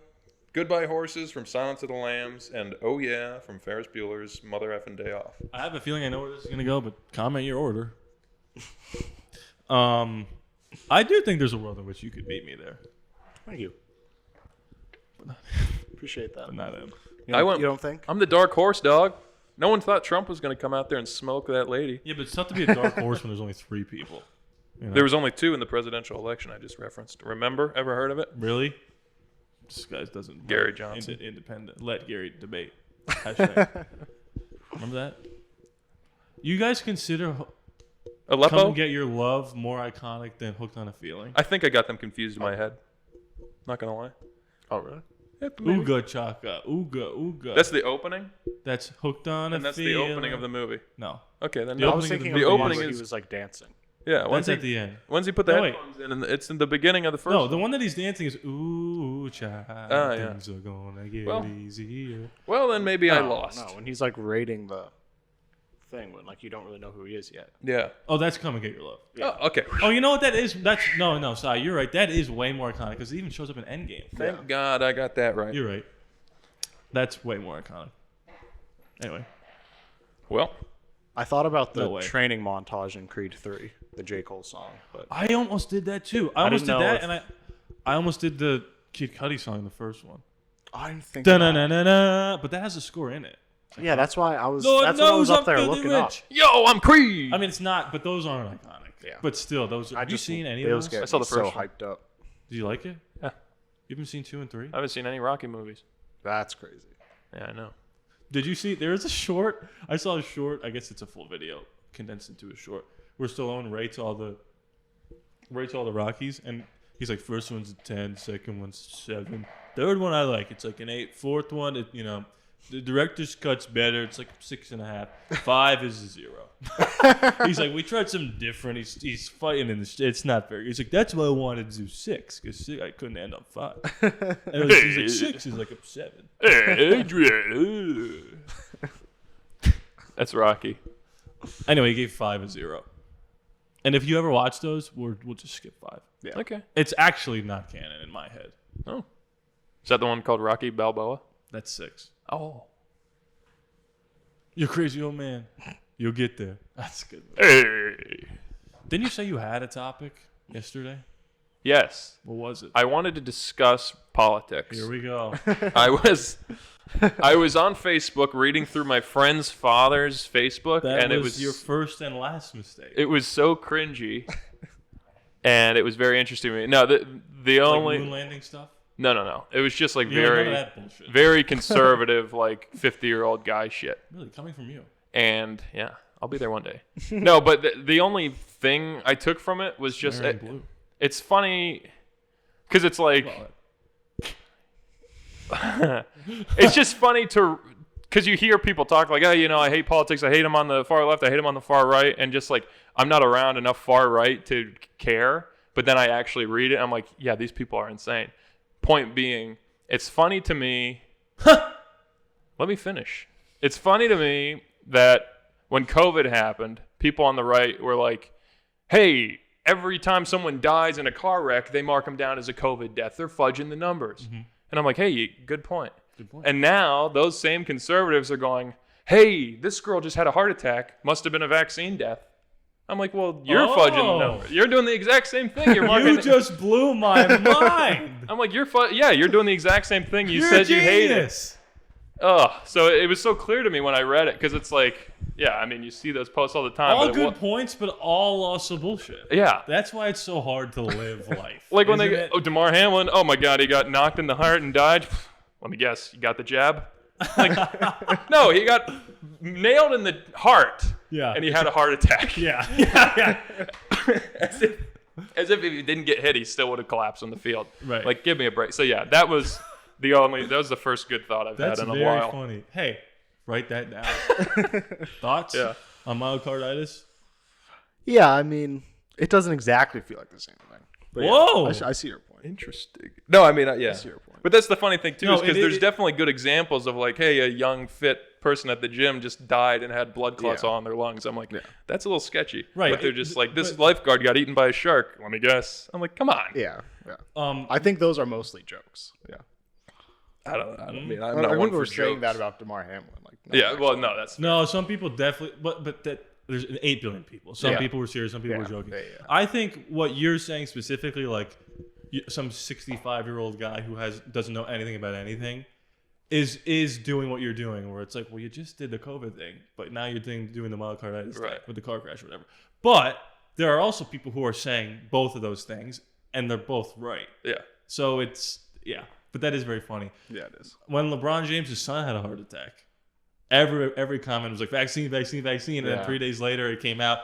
Goodbye Horses from Silence of the Lambs. And Oh Yeah from Ferris Bueller's Mother Effing Day Off. I have a feeling I know where this is going to go, but comment your order. I do think there's a world in which you could beat me there. Thank you. Appreciate that. But not him. You don't think? I'm the dark horse, dog. No one thought Trump was going to come out there and smoke that lady. Yeah, but it's tough to be a dark horse when there's only 3 people. You know? There was only 2 in the presidential election I just referenced. Remember? Ever heard of it? Really? This guy doesn't. Gary Johnson. Independent. Let Gary debate. Hashtag. Remember that? You guys consider Come Aleppo? and Get Your Love more iconic than Hooked on a Feeling? I think I got them confused in my head. Not going to lie. Oh, really? Ooga Chaka. Ooga Ooga. That's the opening? That's Hooked on a And that's Feeling. the opening of the movie. No. Okay, then The no. I was opening of thinking the of movie the one opening where is- he was like dancing. Yeah, That's at the end. When's he put the No, wait. headphones in? And it's in the beginning of the first No, one. the one that he's dancing is Ooh Child. Yeah. Things are gonna get Well, easier. Well, then maybe I lost. No, when he's like rating the thing when like you don't really know who he is yet. Yeah. Oh, that's Come and Get Your Love. Oh, okay. Oh, you know what that is? That's no, sorry, you're right. That is way more iconic because it even shows up in Endgame. Thank God I got that right. You're right. That's way more iconic. Anyway, Well, I thought about the No way. training montage in Creed 3, the J. Cole song, but I almost did that too. I almost did didn't know that, if- and I almost did the Kid Cudi song in the first one. I didn't think. Da-na-na-na-na, but that has a score in it. Yeah, that's why I was. Lord That's what I was knows up there I'm filthy looking up. rich. yo, I'm Creed. I mean, it's not, but those aren't iconic. Yeah. But still, those. Have you seen any of those? those? Get I saw me the first so one. hyped up. Did you like it? Yeah. You haven't seen 2 and 3? I haven't seen any Rocky movies. That's crazy. Yeah, I know. Did you see? There is a short. I saw a short. I guess it's a full video condensed into a short. Where Stallone rates all the Rockies, and he's like, first one's a 10, second one's 7, third one I like. It's like an 8. Fourth one, the director's cut's better. It's like 6.5. 5 is a 0. He's like, we tried something different. He's fighting in the. It's not very. He's like, that's why I wanted to do 6 because I couldn't end on 5. And he's like, 6 is like a 7. Adrian. That's Rocky. Anyway, he gave 5 a 0. And if you ever watch those, we'll just skip 5. Yeah. Okay. It's actually not canon in my head. Oh. Is that the one called Rocky Balboa? That's 6. Oh. You crazy old man. You'll get there. That's good. Hey. Didn't you say you had a topic yesterday? Yes. What was it? I wanted to discuss politics. Here we go. I was on Facebook reading through my friend's father's Facebook, That and was it was your first and last mistake. It was so cringy, and it was very interesting to me. No, the only moon landing stuff? no. It was just like You know, none of very that bullshit. very conservative, like 50-year-old guy shit. Really, coming from you. And yeah, I'll be there one day. No, but the only thing I took from it was just Wearing blue. it's funny because it's like it's just funny because you hear people talk like, oh, you know, I hate politics. I hate them on the far left. I hate them on the far right. And just like, I'm not around enough far right to care. But then I actually read it. I'm like, yeah, these people are insane. Point being, it's funny to me. Let me finish. It's funny to me that when COVID happened, people on the right were like, hey, every time someone dies in a car wreck, they mark them down as a COVID death. They're fudging the numbers. Mm-hmm. And I'm like, hey, good point. Good point. And now those same conservatives are going, hey, this girl just had a heart attack. Must have been a vaccine death. I'm like, well, you're fudging the numbers. You're doing the exact same thing. You're marking You just blew my mind. I'm like, you're doing the exact same thing you You're said a you hated. genius. Oh, so it was so clear to me when I read it because it's like, yeah, I mean, you see those posts all the time. All but good points, but all also bullshit. Yeah. That's why it's so hard to live life. Like when isn't it? DeMar Hamlin, oh my God, he got knocked in the heart and died. Let me guess, you got the jab? Like, no, he got nailed in the heart. Yeah. And he had a heart attack. Yeah. as if he didn't get hit, he still would have collapsed on the field. Right. Like, give me a break. So yeah, that was the first good thought I've That's had in a very while. funny. Hey, write that down. Thoughts on myocarditis? Yeah, I mean, it doesn't exactly feel like the same thing. But Whoa. I see your point. Interesting. No, I mean, yeah. I see your point. But that's the funny thing, too, No, is because it- there's it- definitely good examples of, like, hey, a young, fit person at the gym just died and had blood clots all in their lungs. I'm like, that's a little sketty. Right. But they're just like, this lifeguard got eaten by a shark. Let me guess. I'm like, come on. Yeah. Um, I think those are mostly jokes. Yeah. I don't mean, I'm I not think one we're for saying jokes. that about DeMar Hamlin. Like, no, Yeah, well, no, that's no, some people definitely, but that there's 8 billion people. Some Yeah. people were serious, some people were joking. Yeah. I think what you're saying specifically, like some 65-year-old guy who doesn't know anything about anything, is doing what you're doing, where it's like, well, you just did the COVID thing, but now you're doing the myocarditis thing with the car crash or whatever. But there are also people who are saying both of those things, and they're both right. Yeah. So it's but that is very funny. Yeah, it is. When LeBron James' son had a heart attack, every comment was like vaccine, and then 3 days later it came out,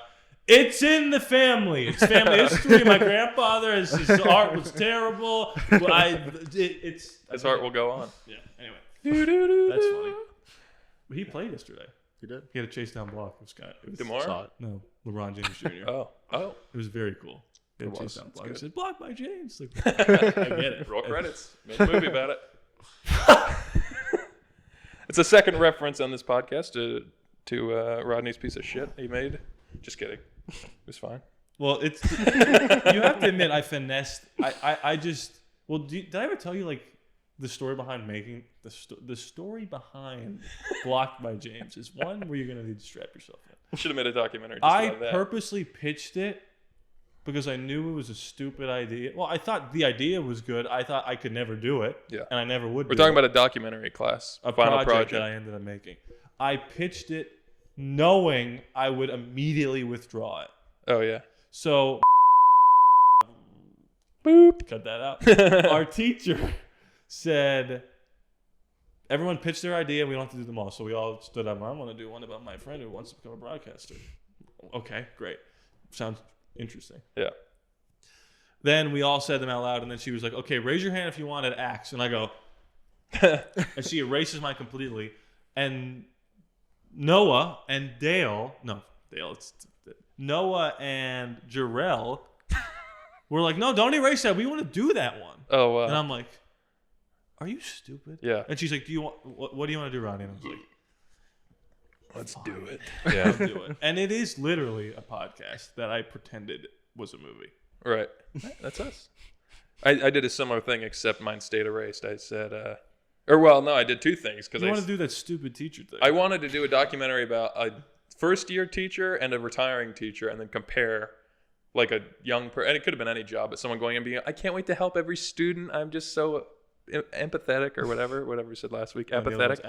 it's in the family. It's family history. My grandfather, his art was terrible. His art will go on. Yeah. Anyway, that's funny. But he played yesterday. He did. He had a chase down block. It was DeMar? No, LeBron James Jr. Oh. It was very cool. He had a chase down block. He good. said, "Blocked by James." Like, I get it. Roll credits. Make a movie about it. It's a second reference on this podcast to Rodney's piece of shit he made. Just kidding. It was fine. Well, it's you have to admit I finessed. I just did I ever tell you like the story behind making the story behind Blocked by James is one where you're gonna need to strap yourself in. Should have made a documentary. Just I about that. purposely pitched it because I knew it was a stupid idea. Well, I thought the idea was good. I thought I could never do it. Yeah. And I never would. We're talking about a documentary class, a final project that I ended up making. I pitched it knowing I would immediately withdraw it. Oh yeah. So, boop, cut that out. Our teacher said, everyone pitched their idea. We don't have to do them all. So we all stood up. I want to do one about my friend who wants to become a broadcaster. Okay, great. Sounds interesting. Yeah. Then we all said them out loud. And then she was like, okay, raise your hand if you wanted Axe. And I go, and she erases mine completely. And Noah and Noah and Jarrell were like, no, don't erase that. We want to do that one. Oh, wow. And I'm like, are you stupid? Yeah. And she's like, what do you want to do, Ronnie? And I was like, let's do it. yeah, I'll do it. And it is literally a podcast that I pretended was a movie. Right. That's us. I did a similar thing, except mine stayed erased. I said, Or well, no, I did two things because You want to do that stupid teacher thing. I wanted to do a documentary about a first-year teacher and a retiring teacher, and then compare like a young person. And it could have been any job, but someone going and being, I can't wait to help every student. I'm just so empathetic, or whatever we said last week, apathetic.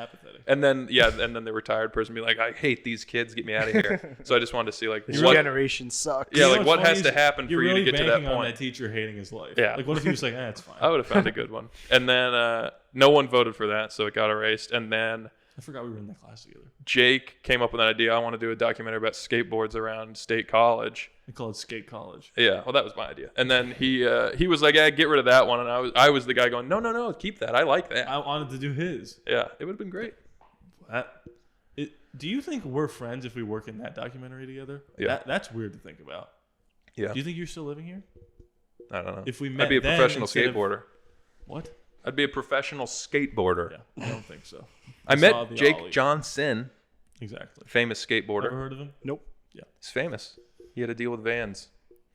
And then the retired person be like, I hate these kids, get me out of here. So I just wanted to see like This what generation sucks. Yeah, like what has to happen for you to get to that You're really banking on point. that teacher hating his life. Yeah. Like, what if he was like, it's fine. I would have found a good one. And then no one voted for that, so it got erased. And then I forgot we were in that class together. Jake came up with an idea. I want to do a documentary about skateboards around State College. We call it Skate College. Yeah, well, that was my idea. And then he was like, get rid of that one. And I was the guy going, no, keep that. I like that. I wanted to do his. Yeah, it would have been great. Do you think we're friends if we work in that documentary together? Yeah. That's weird to think about. Yeah. Do you think you're still living here? I don't know. If we met I'd be a then professional instead of- skateboarder. What? I'd be a professional skateboarder. Yeah, I don't think so. I saw met the Jake Ollie. Johnson, Exactly. famous Ever skateboarder. heard of him? Nope. He's famous. He had to deal with vans.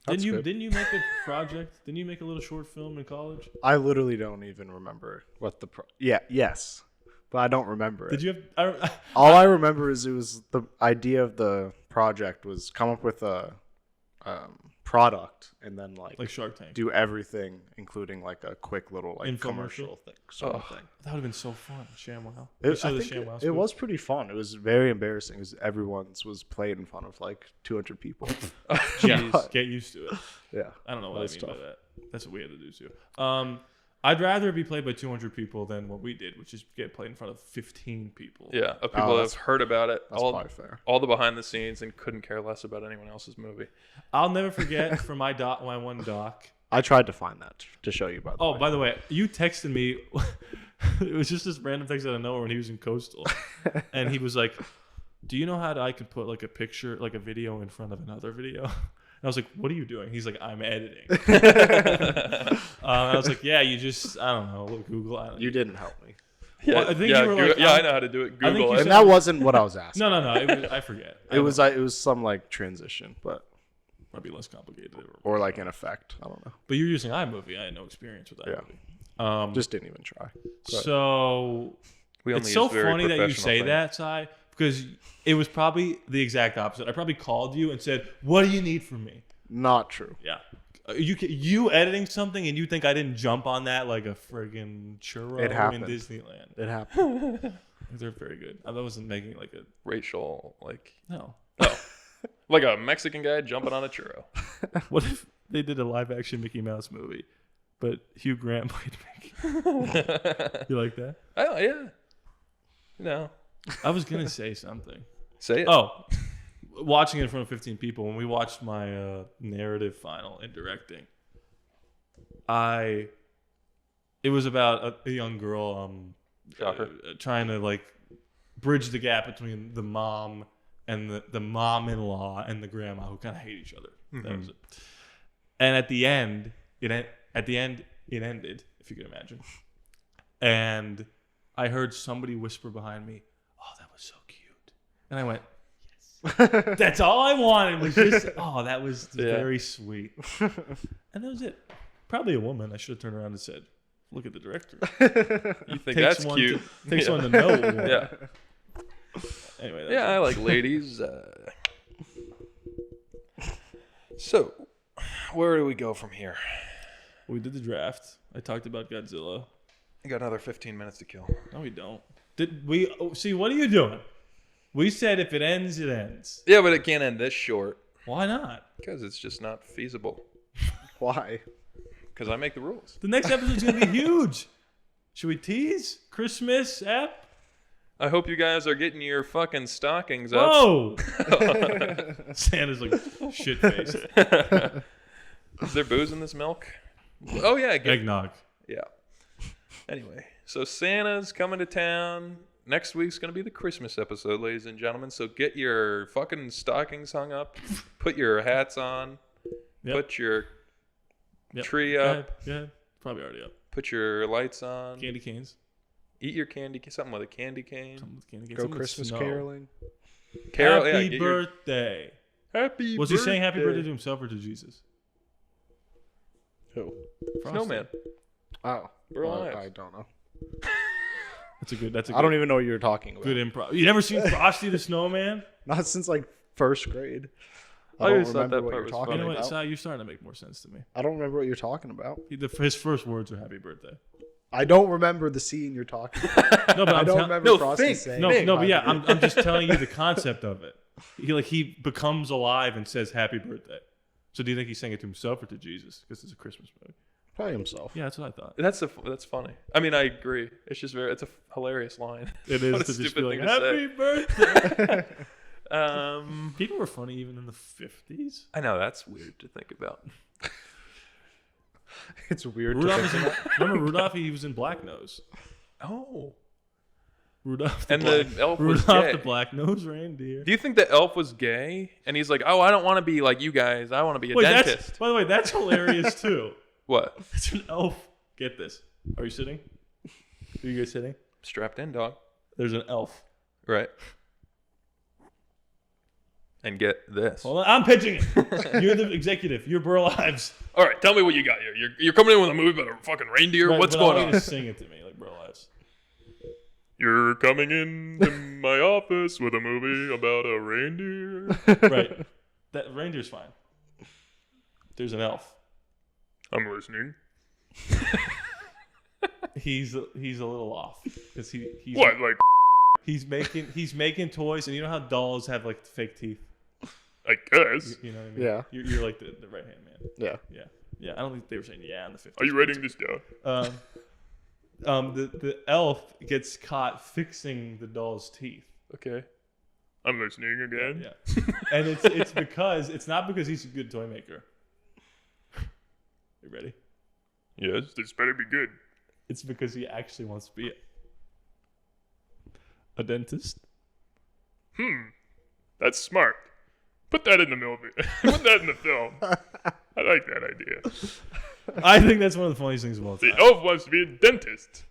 That's good. Didn't you make a project? Didn't you make a little short film in college? I literally don't even remember what the yes, but I don't remember it. Did you have? All I remember is it was the idea of the project was come up with a product and then like Shark Tank? do everything, including like a quick little like Infomercial? commercial thing, sort of thing. That would have been so fun. ShamWow. It, You saw I the think ShamWow it scoop? was pretty fun. It was very embarrassing because everyone's was played in front of like 200 people. Jeez, get used to it. Yeah, I don't know what I That's mean tough. by that. That's what we had to do too. I'd rather be played by 200 people than what we did, which is get played in front of 15 people. Yeah, of people that have heard about it, That's probably fair. all the behind the scenes, and couldn't care less about anyone else's movie. I'll never forget for my one doc. I tried to find that to show you. By the way, you texted me. It was just this random text out of nowhere when he was in Coastal, and he was like, "Do you know how I could put like a picture, like a video, in front of another video?" And I was like, "What are you doing?" He's like, "I'm editing." I was like, "Yeah, you just I don't know, Google." I don't You didn't help me, Yeah, Well, I think you were like, I know how to do it. I think Google you it. said- and that wasn't what I was asking. No. It was, I forget. It was some like transition, but Probably less complicated. or like an effect. I don't know. But you're using iMovie. I had no experience with that. Yeah. Just didn't even try. So We only it's so use very funny that you professional say things. that, Sai, because it was probably the exact opposite. I probably called you and said, "What do you need from me?" Not true. Yeah. You editing something and you think I didn't jump on that like a friggin' churro It in happened. Disneyland. It happened. They're very good. I wasn't making like a Racial, like no. like a Mexican guy jumping on a churro. What if they did a live action Mickey Mouse movie, but Hugh Grant played Mickey? You like that? Oh yeah. No. I was gonna say something. Say it. Oh, watching it in front of 15 people. When we watched my narrative final in directing, it was about a young girl Shocker. trying to like bridge the gap between the mom and the mom-in-law and the grandma who kind of hate each other. That was it. And at the end, it ended, if you can imagine. And I heard somebody whisper behind me, "Oh, that was so cute." And I went, "Yes." That's all I wanted was just, "Oh, that was very sweet." And that was it. Probably a woman. I should have turned around and said, "Look at the director." You think that's cute? Takes one to know. Yeah. Anyway. That's Yeah, I like ladies. So, where do we go from here? We did the draft. I talked about Godzilla. I got another 15 minutes to kill. No, we don't. Did we see? What are you doing? We said if it ends, it ends. Yeah, but it can't end this short Why not? because it's just not feasible. Why? Because I make the rules. The next episode's gonna be huge. Should we tease Christmas app? I hope you guys are getting your fucking stockings up. Whoa! Santa's like shit faced. Is there booze in this milk? Oh yeah, Eggnog. yeah. Anyway, so Santa's coming to town. Next week's gonna be the Christmas episode, ladies and gentlemen. So get your fucking stockings hung up. Put your hats on. Yep. Put your Yep. tree Go up. ahead. Yeah, probably already up. Put your lights on. Candy canes. Eat your candy. Something with a candy cane. Something with candy canes. Go Something with Christmas snow. caroling. Carol, Happy yeah, get your- birthday. Happy Was he saying happy birthday to himself or to Jesus? Who? Frosty. Snowman. Oh, We're well, alive. I don't know. That's a I don't even know what you're talking about. good improv. You never seen Frosty the Snowman? Not since like first grade. I I don't always thought remember that what part you're was talking You know what, about. Si, you're starting to make more sense to me. I don't remember what you're talking about. His first words are "Happy Birthday." I don't remember the scene you're talking about. No, but I don't remember no, Frosty think. saying. No, but yeah, Happy I'm just telling you the concept of it. He becomes alive and says "Happy Birthday." So do you think he's saying it to himself or to Jesus? Because it's a Christmas movie. Probably himself. Yeah, that's what I thought. That's funny. I mean, I agree. It's just it's a hilarious line. It is What a to just be stupid like thing to say. "Happy Birthday." People were funny even in the 50s. I know that's weird to think about. It's weird. Rudolph to was think in, about. remember Rudolph? He was in Black Nose. Oh, Rudolph and the elf was Rudolph gay. the Black-Nosed Reindeer. Do you think the elf was gay? And he's like, "Oh, I don't want to be like you guys. I want to be a Wait, dentist." by the way, that's hilarious too. What? It's an elf. Get this. Are you sitting? Are you guys sitting? Strapped in, dog. There's an elf. Right. And get this. Hold on, I'm pitching it. You're the executive. You're Burl Ives. All right, tell me what you got here. You're coming in with a movie about a fucking reindeer. Right, What's but I want going you on? to sing it to me like Burl Ives. You're coming into my office with a movie about a reindeer. Right. That reindeer's fine. There's an elf. I'm listening. He's a little off because he's What? Like, he's making toys, and you know how dolls have like fake teeth. I guess. You know what I mean? Yeah. You're like the right hand man. Yeah. Yeah. I don't think they were saying yeah in the 50s. Are you writing this down? The elf gets caught fixing the doll's teeth. Okay. I'm listening again. Yeah. And it's not because he's a good toy maker. You ready? Yes, this better be good. It's because he actually wants to be a dentist. That's smart. Put that in the movie. Put that in the film. I like that idea. I think that's one of the funniest things of all time. The elf wants to be a dentist.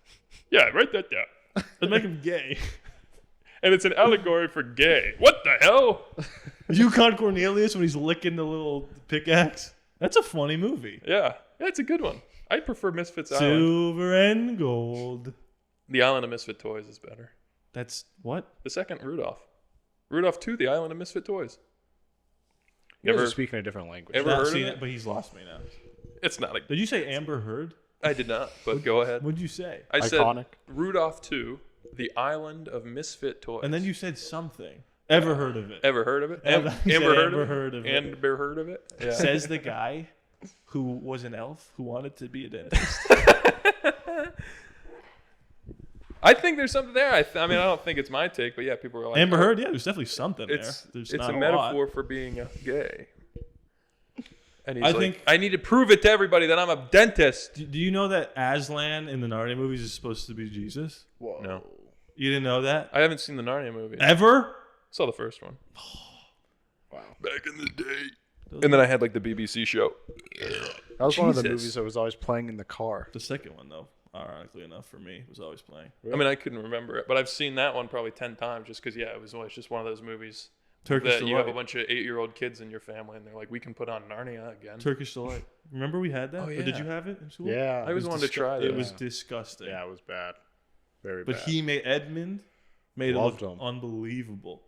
Yeah, write that down. Let's make him gay. And it's an allegory for gay. What the hell? Yukon Cornelius when he's licking the little pickaxe. That's a funny movie. Yeah, it's a good one. I prefer Misfits Island. Silver and gold. The Island of Misfit Toys is better. That's what? The second Rudolph. Rudolph 2, The Island of Misfit Toys. You guys Never are speaking a different language. ever Not heard of seen it? But he's lost me now. It's not a... Did you say Amber Heard? I did not, but go ahead. What'd you say? I Iconic. said Rudolph 2, The Island of Misfit Toys. And then you said something. Ever heard of it? Ever heard of it? Amber heard of it. Amber heard of it? Yeah. Says the guy who was an elf who wanted to be a dentist. I think there's something there. I mean, I don't think it's my take, but yeah, people are like... Amber oh, Heard, yeah, there's definitely something It's, there. There's it's not a lot. metaphor for being gay. And he's I like, think- I need to prove it to everybody that I'm a dentist. Do you know that Aslan in the Narnia movies is supposed to be Jesus? Whoa. No. You didn't know that? I haven't seen the Narnia movie. I Ever? saw the first one. Wow. Back in the day. And then I had like the BBC show. That was one of the Jesus. movies that was always playing in the car. The second one, though, ironically enough, for me, was always playing. I mean, I couldn't remember it, but I've seen that one probably 10 times just because, yeah, it was always just one of those movies Turkish that you have a Delight. bunch of 8-year-old kids in your family, and they're like, we can put on Narnia again. Turkish Delight. Remember we had that? Oh, Or did yeah. you have it in school? Yeah. I always wanted to try that. It was disgusting. Yeah, it was bad. Very But bad. Edmund made Loved it look him. unbelievable.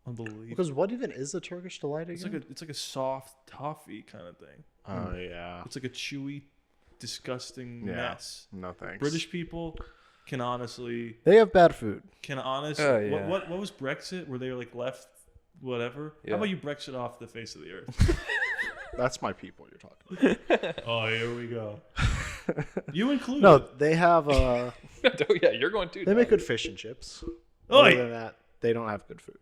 Unbelievable. Because what even is a Turkish delight again? It's like a soft toffee kind of thing. Oh yeah. It's like a chewy, disgusting Yeah. mess. No thanks. British people can honestly They have bad food. Oh, yeah. what was Brexit where they were like left whatever? Yeah. How about you Brexit off the face of the earth? That's my people you're talking about. Oh, here we go. You included. No, they have Yeah, you're going too. they make dog. good fish and chips. Oi! Other than that, they don't have good food.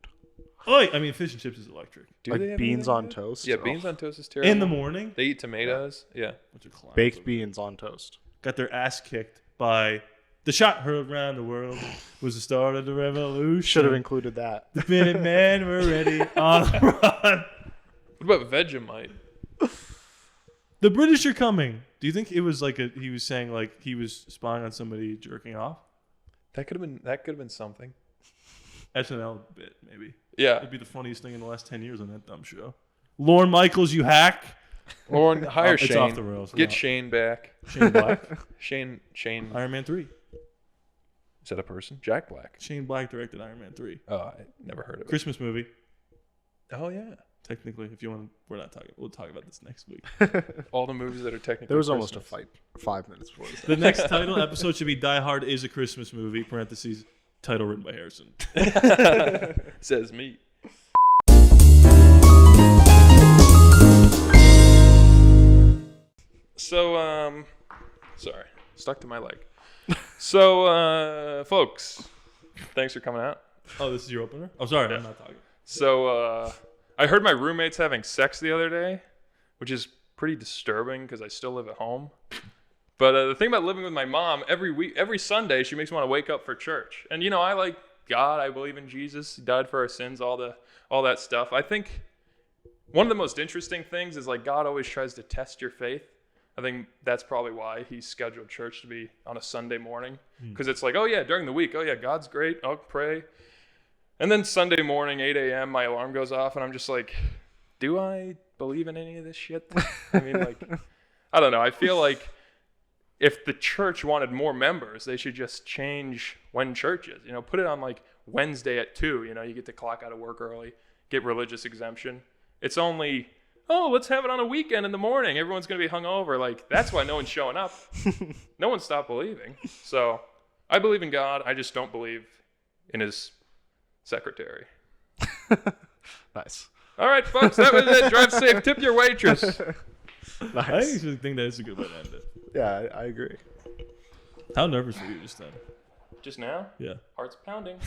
Oi! I mean, fish and chips is electric. Do like they have beans anything on good? toast. Yeah, Oh. beans on toast is terrible. In the morning, They eat tomatoes. Yeah. bunch of clowns Baked over beans on toast. got their ass kicked by the shot heard around the world was the start of the revolution. Should have included that. The Minutemen were ready on the run. What about Vegemite? The British are coming. Do you think it was like he was saying like he was spying on somebody jerking off? That could have been something. SNL bit maybe. Yeah. It'd be the funniest thing in the last 10 years on that dumb show. Lorne Michaels, you hack. Lauren, hire It's Shane. off the rails. Get Shane back. Shane Black. Shane. Iron Man 3. Is that a person? Jack Black. Shane Black directed Iron Man 3. Oh, I never heard of it. Christmas movie. Oh yeah. Technically, if you want, we're not talking. We'll talk about this next week. All the movies that are technically. There was almost a Christmas. fight 5 minutes before this. The next title episode should be Die Hard is a Christmas movie, parentheses, title written by Harrison. Says me. So, sorry, stuck to my leg. So, folks, thanks for coming out. Oh, this is your opener? I'm sorry, I'm not talking. So, I heard my roommate's having sex the other day, which is pretty disturbing because I still live at home. But the thing about living with my mom, every Sunday, she makes me want to wake up for church. And, I like God. I believe in Jesus. He died for our sins, all that stuff. I think one of the most interesting things is, like, God always tries to test your faith. I think that's probably why he scheduled church to be on a Sunday morning. Because it's like, oh, yeah, during the week, oh, yeah, God's great. I'll pray. And then Sunday morning, 8 a.m., my alarm goes off, and I'm just like, do I believe in any of this shit? I mean, like, I don't know. I feel like if the church wanted more members, they should just change when church is. Put it on, like, Wednesday at 2. You get to clock out of work early, get religious exemption. It's only, oh, let's have it on a weekend in the morning. Everyone's going to be hungover. Like, that's why no one's showing up. No one stopped believing. So I believe in God. I just don't believe in his secretary. Nice. All right, folks, that was it. Drive safe. Tip your waitress. Nice. I actually think that is a good way to end it. Yeah, I agree. How nervous were you just then? Just now? Yeah. Heart's pounding.